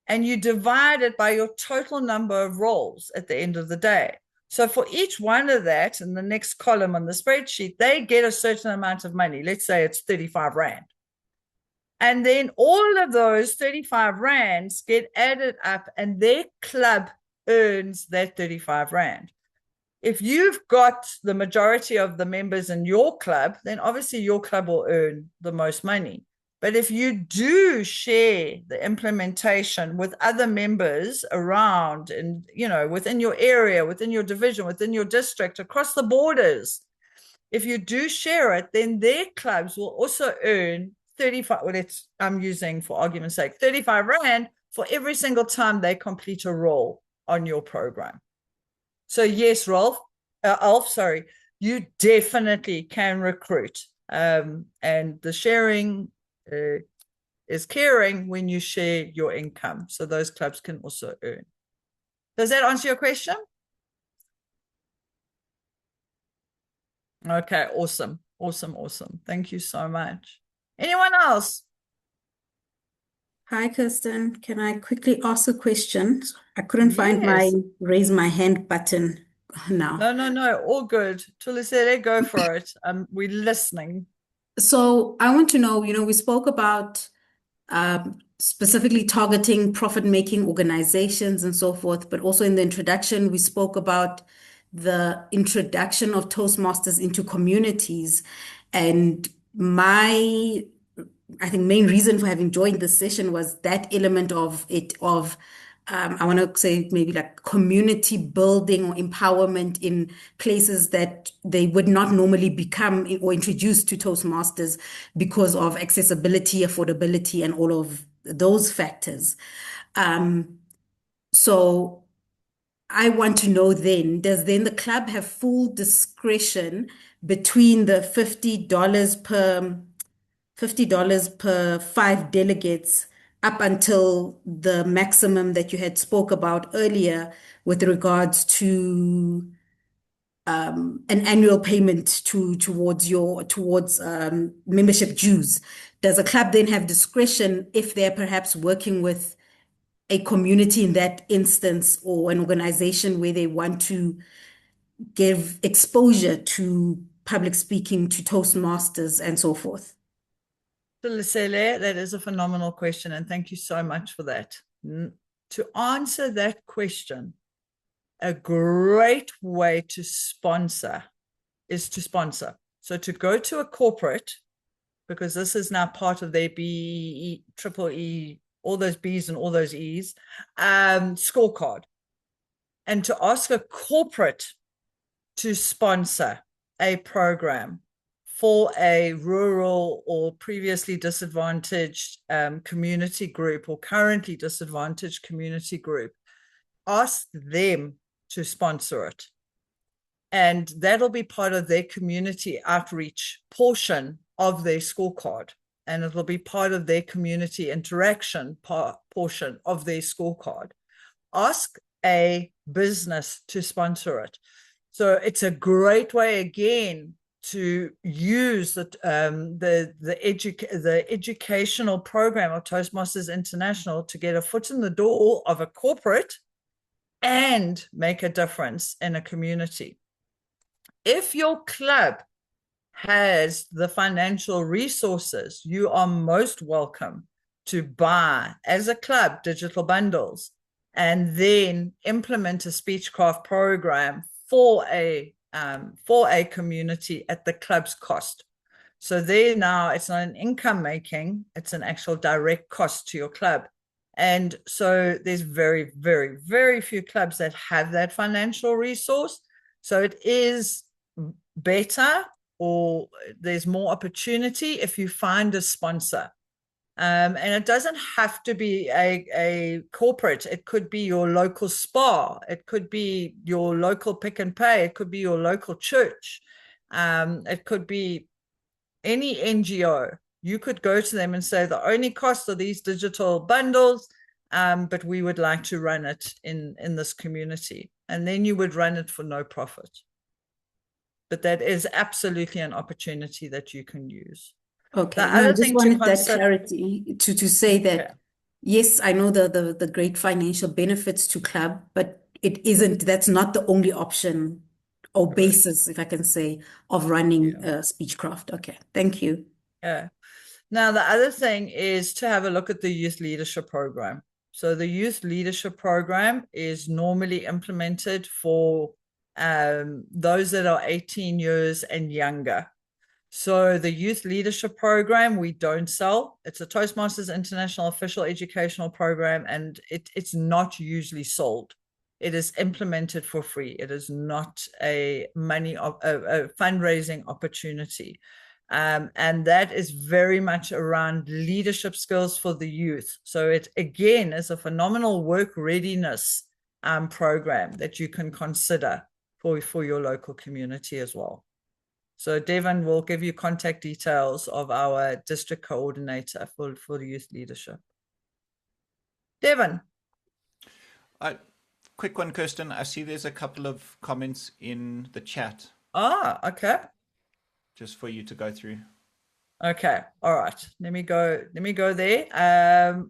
and you divide it by your total number of roles at the end of the day. So for each one of that, in the next column on the spreadsheet, they get a certain amount of money. Let's say it's 35 Rand. And then all of those 35 Rands get added up and their club earns that 35 Rand. If you've got the majority of the members in your club, then obviously your club will earn the most money. But if you do share the implementation with other members around and, within your area, within your division, within your district, across the borders, if you do share it, then their clubs will also earn 35, I'm using for argument's sake, 35 Rand for every single time they complete a role on your program. So yes, Alf, you definitely can recruit. And the sharing is caring when you share your income. So those clubs can also earn. Does that answer your question? Okay, awesome. Awesome, awesome. Thank you so much. Anyone else? Hi, Kirstin. Can I quickly ask a question? I couldn't find my Yes. raise my hand button now. No, all good. Tulisele, go for it. We're listening. So I want to know, we spoke about specifically targeting profit-making organizations and so forth, but also in the introduction, we spoke about the introduction of Toastmasters into communities. And I think main reason for having joined this session was that element of it, I want to say maybe like community building or empowerment in places that they would not normally become or introduced to Toastmasters because of accessibility, affordability, and all of those factors. So I want to know then, does then the club have full discretion between the $50 per 5 delegates up until the maximum that you had spoke about earlier with regards to an annual payment towards membership dues? Does a club then have discretion if they're perhaps working with a community in that instance or an organization where they want to give exposure to public speaking, to Toastmasters, and so forth? Tulisele, that is a phenomenal question, and thank you so much for that. To answer that question, a great way to sponsor is to sponsor. So to go to a corporate, because this is now part of their BE, triple E, all those B's and all those E's, scorecard. And to ask a corporate to sponsor a program for a rural or previously disadvantaged community group or currently disadvantaged community group, ask them to sponsor it. And that'll be part of their community outreach portion of their scorecard. And it'll be part of their community interaction portion of their scorecard. Ask a business to sponsor it. So it's a great way, again, to use the educational program of Toastmasters International to get a foot in the door of a corporate and make a difference in a community. If your club has the financial resources, you are most welcome to buy, as a club, digital bundles and then implement a Speechcraft program for a community at the club's cost. So there now, it's not an income making, it's an actual direct cost to your club. And so there's very, very, very few clubs that have that financial resource. So it is better, or there's more opportunity if you find a sponsor. And it doesn't have to be a corporate. It could be your local spa. It could be your local Pick and Pay. It could be your local church. It could be any NGO. You could go to them and say, the only cost are these digital bundles, but we would like to run it in this community. And then you would run it for no profit. But that is absolutely an opportunity that you can use. Okay, The I other just thing to wanted that consider, clarity to say that, yeah, yes, I know the great financial benefits to club, but that's not the only option or correct. basis, if I can say, of running Yeah. Speechcraft. Okay, thank you. Yeah. Now, the other thing is to have a look at the youth leadership program. So the youth leadership program is normally implemented for those that are 18 years and younger. So the youth leadership program, we don't sell. It's a Toastmasters International official educational program, and it's not usually sold. It is implemented for free. It is not a fundraising opportunity. And that is very much around leadership skills for the youth. So it, again, is a phenomenal work readiness program that you can consider for your local community as well. So Devon will give you contact details of our district coordinator for the youth leadership. Devon. quick one, Kirstin. I see there's a couple of comments in the chat Okay. just for you to go through. Okay. All right. Let me go there.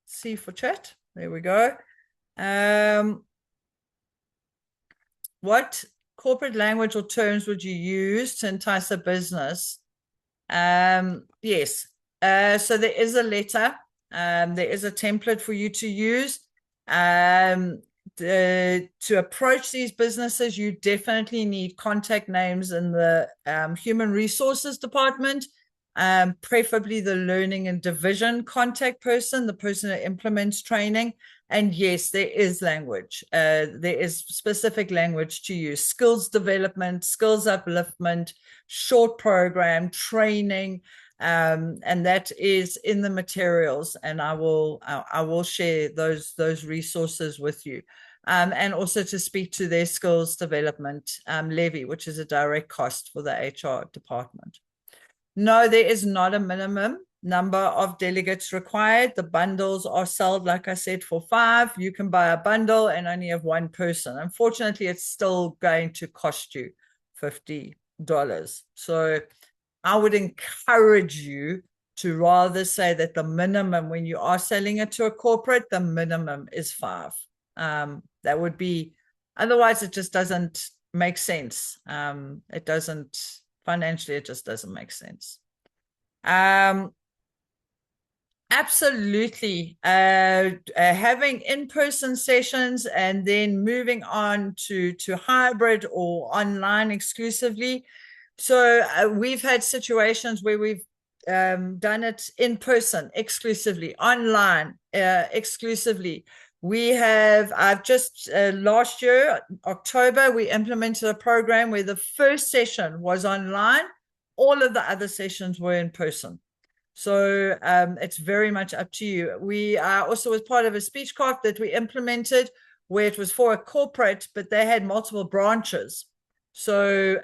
See for chat. There we go. What corporate language or terms would you use to entice a business? Yes. So there is a letter. There is a template for you to use. To approach these businesses, you definitely need contact names in the human resources department, preferably the learning and division contact person, the person that implements training. And yes, there is language. There is specific language to use: skills development, skills upliftment, short program, training. And that is in the materials, and I will share those resources with you. And also to speak to their skills development levy, which is a direct cost for the HR department. No, there is not a minimum number of delegates required. The bundles are sold, like I said, for 5. You can buy a bundle and only have 1 person. Unfortunately, it's still going to cost you $50. So I would encourage you to rather say that the minimum, when you are selling it to a corporate, the minimum is 5. That would be, otherwise it just doesn't make sense. It doesn't, financially, it just doesn't make sense. Absolutely. Having in-person sessions and then moving on to hybrid or online exclusively. So we've had situations where we've done it in person exclusively, online exclusively. I've just last year, October, we implemented a program where the first session was online. All of the other sessions were in person. So it's very much up to you. We also was part of a Speechcraft that we implemented where it was for a corporate, but they had multiple branches. So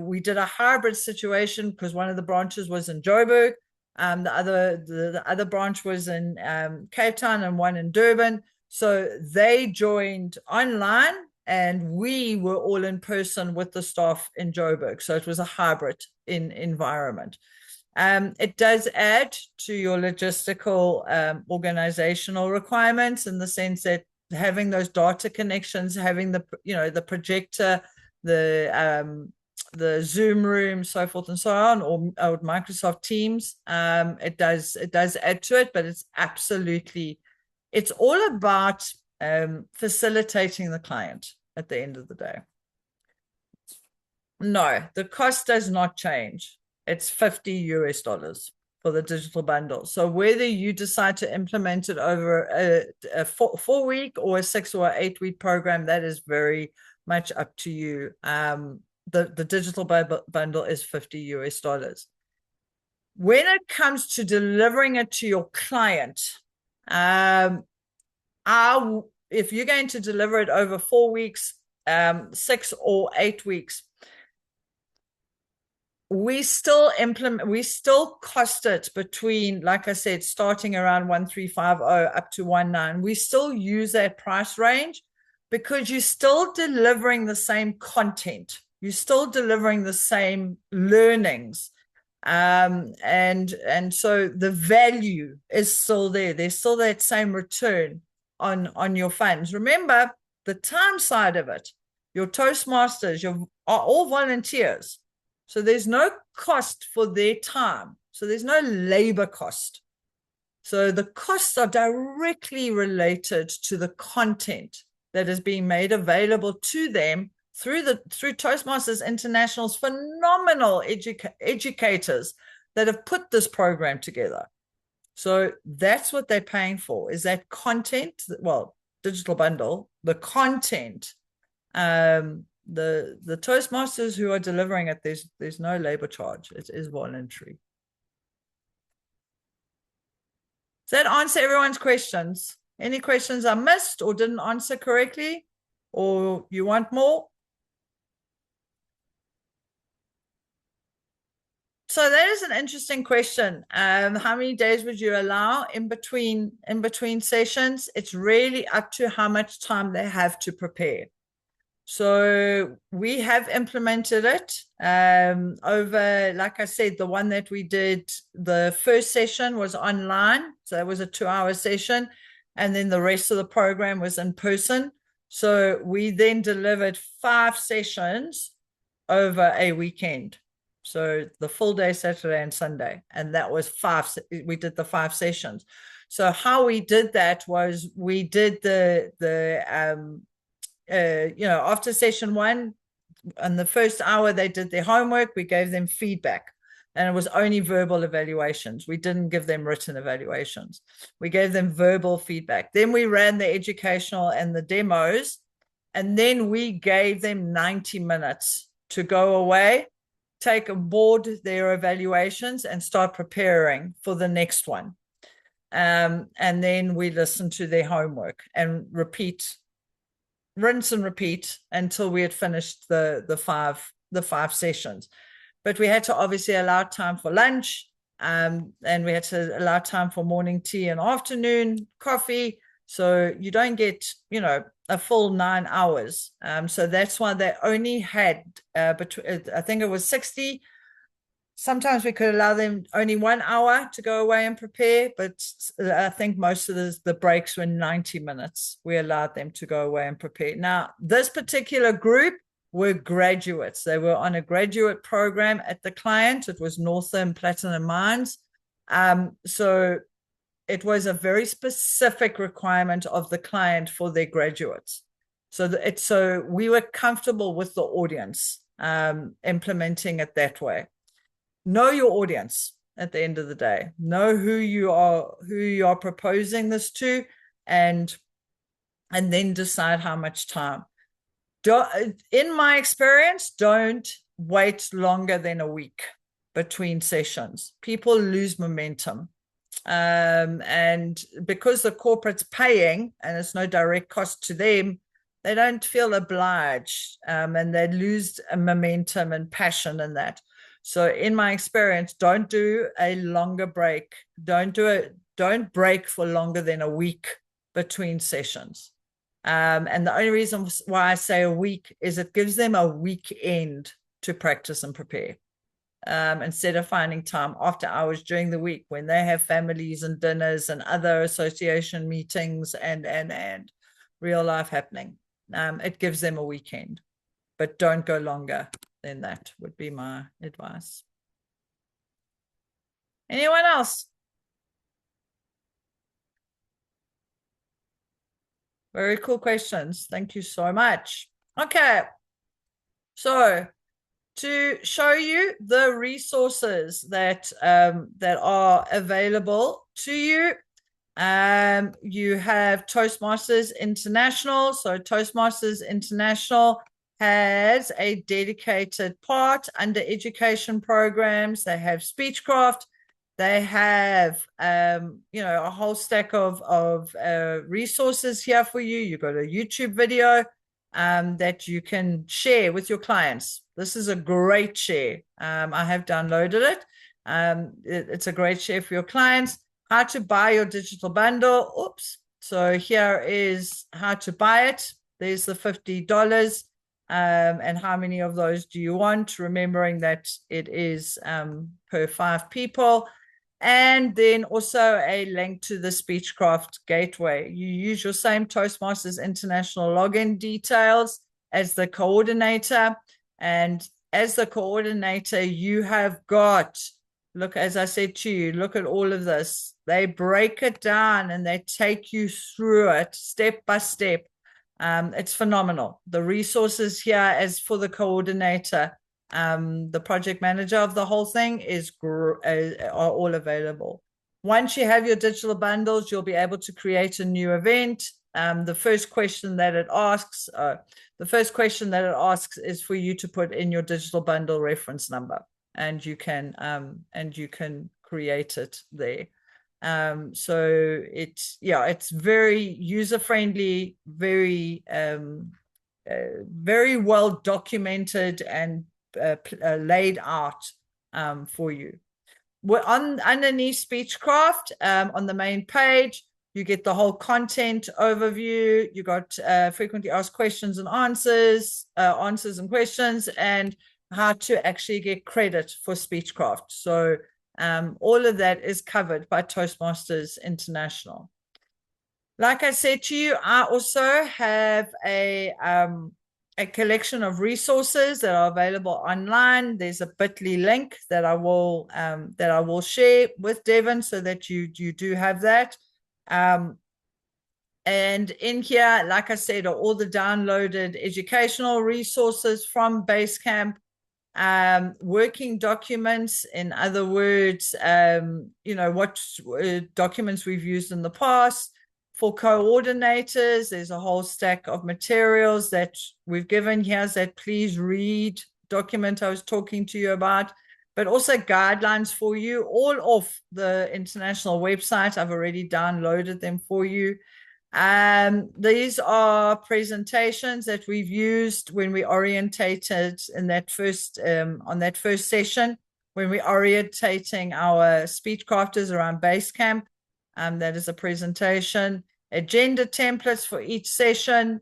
we did a hybrid situation because one of the branches was in Joburg. The other branch was in Cape Town and one in Durban. So they joined online and we were all in person with the staff in Joburg. So it was a hybrid environment. It does add to your logistical organizational requirements in the sense that having those data connections, having the projector, the Zoom room, so forth and so on, or Microsoft Teams, it does add to it, but it's all about facilitating the client at the end of the day. No, the cost does not change. It's $50 for the digital bundle. So whether you decide to implement it over a 4-week or a 6 or 8-week program, that is very much up to you. The digital bundle is $50. When it comes to delivering it to your client, if you're going to deliver it over 4 weeks, 6 or 8 weeks, we still cost it between, like I said, starting around 1,350 up to 19. We still use that price range because you're still delivering the same content. You're still delivering the same learnings. And so the value is still there. There's still that same return on your funds. Remember, the time side of it, your Toastmasters are all volunteers. So there's no cost for their time. So there's no labor cost. So the costs are directly related to the content that is being made available to them through Toastmasters International's phenomenal educators that have put this program together. So that's what they're paying for, is that content, digital bundle, the content. The Toastmasters who are delivering it, there's no labor charge. It is voluntary. Does that answer everyone's questions? Any questions I missed or didn't answer correctly, or you want more? So that is an interesting question. How many days would you allow in between sessions? It's really up to how much time they have to prepare. So we have implemented it over, like I said, the one that we did, the first session was online. So that was a 2-hour session. And then the rest of the program was in person. So we then delivered 5 sessions over a weekend. So the full day, Saturday and Sunday. And that was 5, we did the 5 sessions. So how we did that was we did after session 1, in the first hour, they did their homework. We gave them feedback, and it was only verbal evaluations. We didn't give them written evaluations. We gave them verbal feedback. Then we ran the educational and the demos, and then we gave them 90 minutes to go away, take aboard their evaluations, and start preparing for the next one. And then we listened to their homework and rinse and repeat until we had finished the 5 sessions. But we had to obviously allow time for lunch, and we had to allow time for morning tea and afternoon coffee. So you don't get, a full 9 hours. So that's why they only had, I think it was 60. Sometimes we could allow them only 1 hour to go away and prepare, but I think most of the breaks were 90 minutes. We allowed them to go away and prepare. Now, this particular group were graduates. They were on a graduate program at the client. It was Northern Platinum Mines. So it was a very specific requirement of the client for their graduates. So we were comfortable with the audience implementing it that way. Know your audience at the end of the day. Know who you are proposing this to, and then decide how much time. In my experience, don't wait longer than a week between sessions. People lose momentum. And because the corporate's paying and it's no direct cost to them, they don't feel obliged, and they lose momentum and passion in that. So in my experience, don't do a longer break. Don't break for longer than a week between sessions. And the only reason why I say a week is it gives them a weekend to practice and prepare. Instead of finding time after hours during the week when they have families and dinners and other association meetings and real life happening. It gives them a weekend, but don't go longer than that would be my advice. Anyone else? Very cool questions. Thank you so much. Okay. So to show you the resources that are available to you, you have Toastmasters International. So Toastmasters International has a dedicated part under education programs. They have Speechcraft. They have, a whole stack of resources here for you. You've got a YouTube video that you can share with your clients. This is a great share. I have downloaded it. It's a great share for your clients. How to buy your digital bundle. Oops. So here is how to buy it. There's the $50. And how many of those do you want? Remembering that it is per 5 people. And then also a link to the Speechcraft gateway. You use your same Toastmasters International login details as the coordinator. And as the coordinator, you have got, look, as I said to you, look at all of this. They break it down and they take you through it step by step. It's phenomenal. The resources here as for the coordinator, the project manager of the whole thing are all available. Once you have your digital bundles, you'll be able to create a new event. The first question that it asks is for you to put in your digital bundle reference number, and you can create it there. So it's very user friendly, very well documented and laid out for you. We're underneath Speechcraft, on the main page, you get the whole content overview. You got frequently asked questions and answers, answers and questions, and how to actually get credit for Speechcraft. So all of that is covered by Toastmasters International. Like I said to you, I also have a collection of resources that are available online. There's a bit.ly link that I will share with Devin so that you do have that. And in here, like I said, are all the downloaded educational resources from Basecamp, working documents. In other words, what documents we've used in the past. For coordinators, there's a whole stack of materials that we've given here that please read document I was talking to you about, but also guidelines for you, all off the international website. I've already downloaded them for you. These are presentations that we've used when we orientated in that first on that first session, when we're orientating our Speechcrafters around Basecamp. That is a presentation. Agenda templates for each session,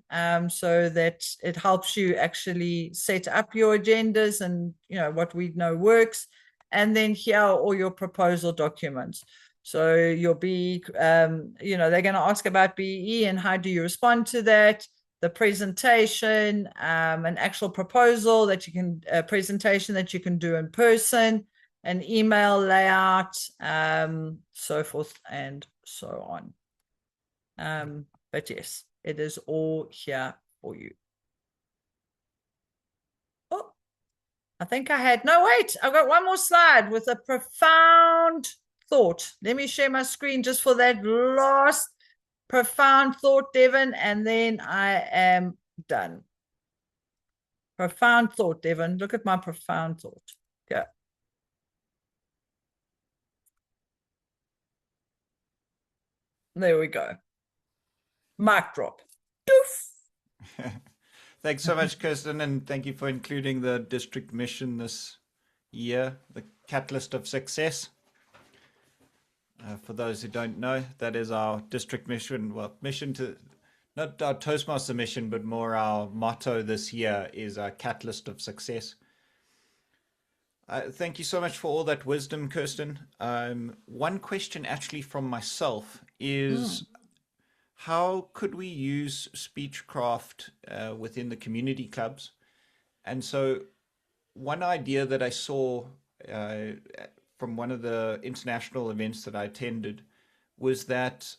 so that it helps you actually set up your agendas and what we know works. And then here are all your proposal documents. So you'll be, they're going to ask about BE and how do you respond to that. The presentation, an actual proposal that you can, a presentation that you can do in person, an email layout, so forth and so on. But yes, it is all here for you. Oh, I think I had, no, wait, I've got one more slide with a profound thought. Let me share my screen just for that last profound thought, Devin, and then I am done. Profound thought, Devin. Look at my profound thought. Yeah. There we go. Mic drop. Doof. Thanks so much, Kirstin, and thank you for including the district mission this year, the catalyst of success. For those who don't know, that is our district mission. Well, mission to, not our Toastmaster mission, but more our motto this year is our catalyst of success. Thank you so much for all that wisdom, Kirstin. One question actually from myself is, how could we use Speechcraft within the community clubs? And so one idea that I saw from one of the international events that I attended was that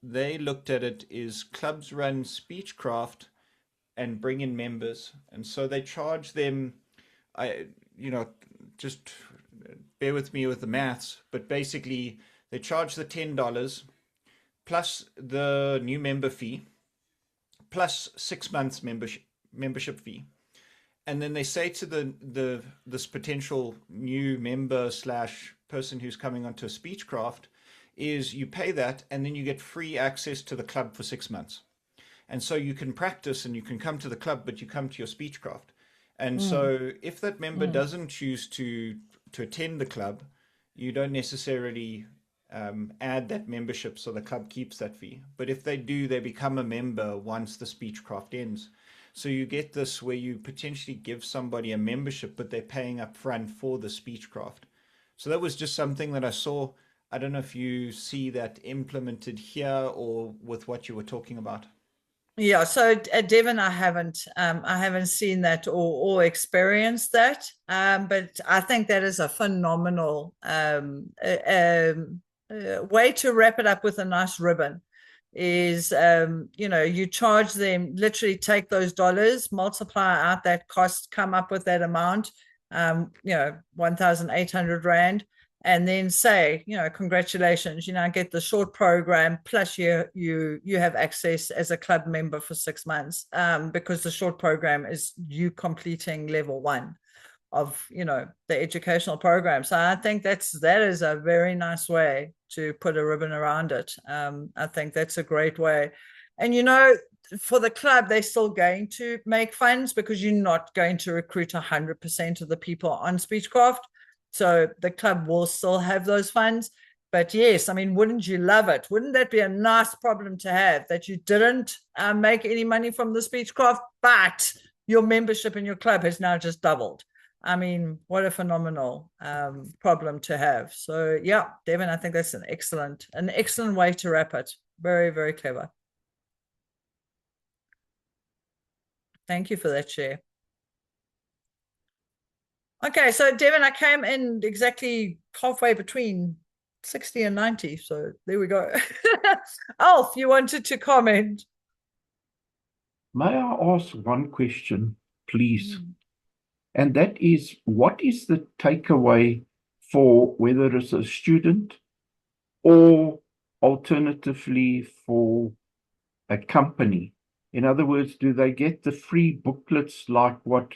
they looked at it is clubs run Speechcraft and bring in members. And so they charge them, just bear with me with the maths, but basically they charge the $10 plus the new member fee, plus 6 months membership fee. And then they say to this potential new member / person who's coming onto a Speechcraft is you pay that and then you get free access to the club for 6 months. And so you can practice and you can come to the club, but you come to your Speechcraft. And so if that member doesn't choose to attend the club, you don't necessarily add that membership so the club keeps that fee. But if they do, they become a member once the Speechcraft ends. So you get this where you potentially give somebody a membership, but they're paying up front for the Speechcraft. So that was just something that I saw. I don't know if you see that implemented here or with what you were talking about. Yeah, so Devin, I haven't seen that or experienced that, but I think that is a phenomenal way to wrap it up with a nice ribbon. Is you charge them, literally take those dollars, multiply out that cost, come up with that amount, 1,800 Rand, and then say, congratulations, get the short program plus you have access as a club member for 6 months, because the short program is you completing level 1 of the educational program. So I think that is a very nice way to put a ribbon around it. I think that's a great way. And for the club, they're still going to make funds because you're not going to recruit 100% of the people on Speechcraft. So the club will still have those funds. But yes, I mean, wouldn't you love it? Wouldn't that be a nice problem to have, that you didn't make any money from the Speechcraft, but your membership in your club has now just doubled? I mean, what a phenomenal problem to have. So yeah, Devin, I think that's an excellent way to wrap it. Very, very clever. Thank you for that share. Okay, so Devin, I came in exactly halfway between 60 and 90. So there we go. Alf, you wanted to comment. May I ask one question, please? And that is, what is the takeaway for whether it's a student or alternatively for a company? In other words, do they get the free booklets like what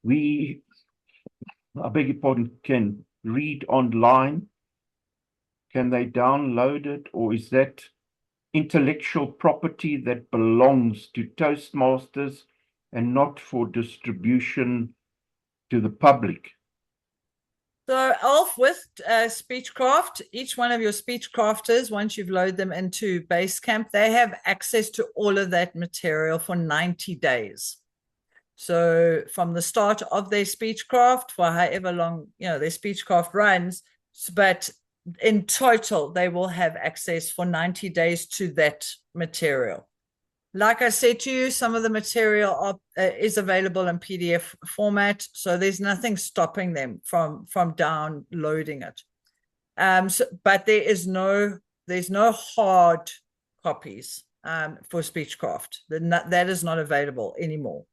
we, I beg your pardon, can read online? Can they download it, or is that intellectual property that belongs to Toastmasters and not for distribution to the public? So, Alf, with Speechcraft, each one of your Speechcrafters, once you've loaded them into Basecamp, they have access to all of that material for 90 days. So, from the start of their Speechcraft, for however long their Speechcraft runs, but in total, they will have access for 90 days to that material. Like I said to you, some of the material is available in PDF format, so there's nothing stopping them from downloading it. But there's no hard copies for Speechcraft. That is not available anymore.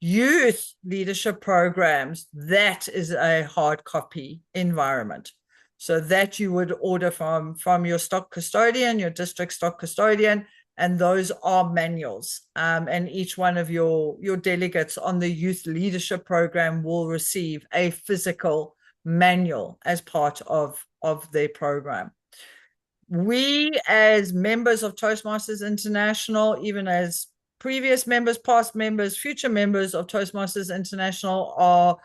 Youth leadership programs, that is a hard copy environment. So that you would order from your stock custodian, your district stock custodian, and those are manuals. And each one of your delegates on the youth leadership program will receive a physical manual as part of their program. We, as members of Toastmasters International, even as previous members, past members, future members of Toastmasters International, are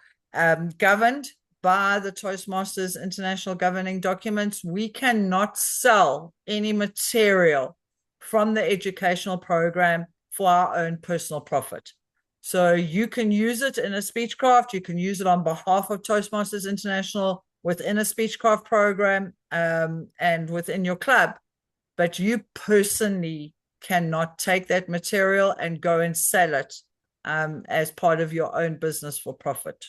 governed by the Toastmasters International governing documents. We cannot sell any material from the educational program for our own personal profit. So you can use it in a Speechcraft, you can use it on behalf of Toastmasters International within a Speechcraft program and within your club, but you personally cannot take that material and go and sell it as part of your own business for profit.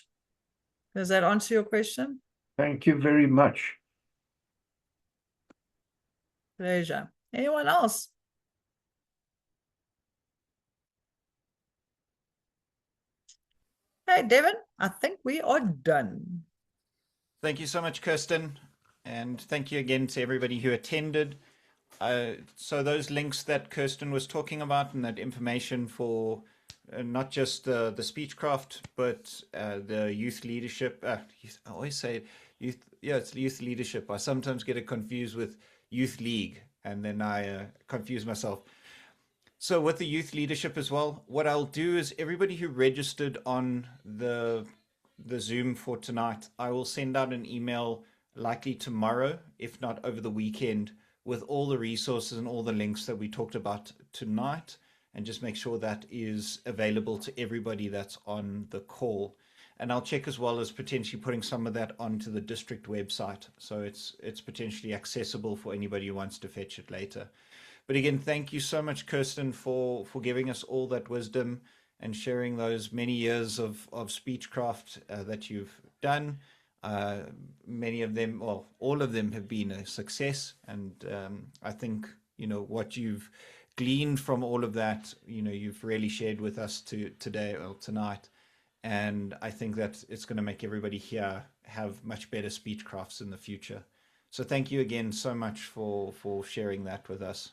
Does that answer your question? Thank you very much. Pleasure. Anyone else? Hey, Devin, I think we are done. Thank you so much, Kirstin. And thank you again to everybody who attended. So those links that Kirstin was talking about and that information for not just the Speechcraft, but the youth leadership. I always say youth. Yeah, it's youth leadership. I sometimes get it confused with youth league, and then I confuse myself. So with the youth leadership as well, what I'll do is everybody who registered on the Zoom for tonight, I will send out an email likely tomorrow, if not over the weekend, with all the resources and all the links that we talked about tonight, and just make sure that is available to everybody that's on the call. And I'll check as well as potentially putting some of that onto the district website, so it's potentially accessible for anybody who wants to fetch it later. But again, thank you so much, Kirstin, for giving us all that wisdom and sharing those many years of Speechcraft that you've done. Many of them, well, all of them have been a success. And I think, what you've gleaned from all of that, you've really shared with us today or tonight. And I think that it's going to make everybody here have much better Speechcrafts in the future. So thank you again so much for sharing that with us.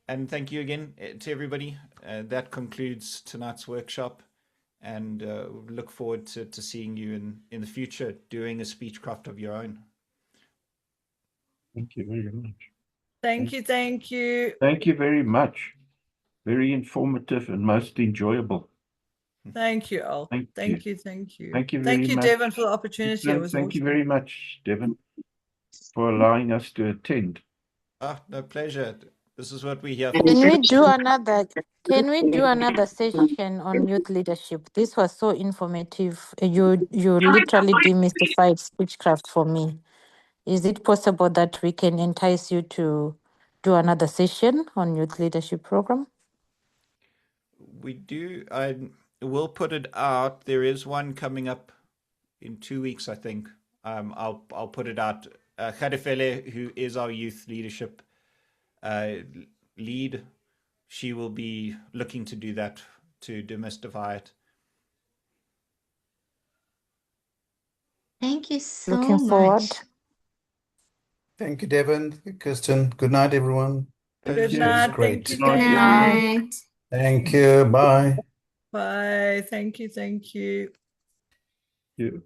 And thank you again to everybody. That concludes tonight's workshop, and look forward to seeing you in the future doing a Speechcraft of your own. Thank you very much. Thank you. Thank you very much. Very informative and most enjoyable. Thank you, Al. Thank you. Thank you. Thank you. Thank you Thank very you, much. Devin, for the opportunity. It Excellent. was Thank you awesome. very much, Devin, for allowing us to attend. No pleasure. This is what we're here Can for. we do another? Can we do another session on youth leadership? This was so informative. You literally demystified Speechcraft for me. Is it possible that we can entice you to do another session on youth leadership program? We do. I will put it out. There is one coming up in 2 weeks, I think. I'll put it out. Khadefele, who is our youth leadership lead, she will be looking to do that, to demystify it. Thank you so Looking forward. much. Thank you, Devin, Kirstin. Good night, everyone. Good you. night. Great. Thank you. Good night, Good Thank you. night. Thank you. Bye. Bye. Thank you. Thank you. You.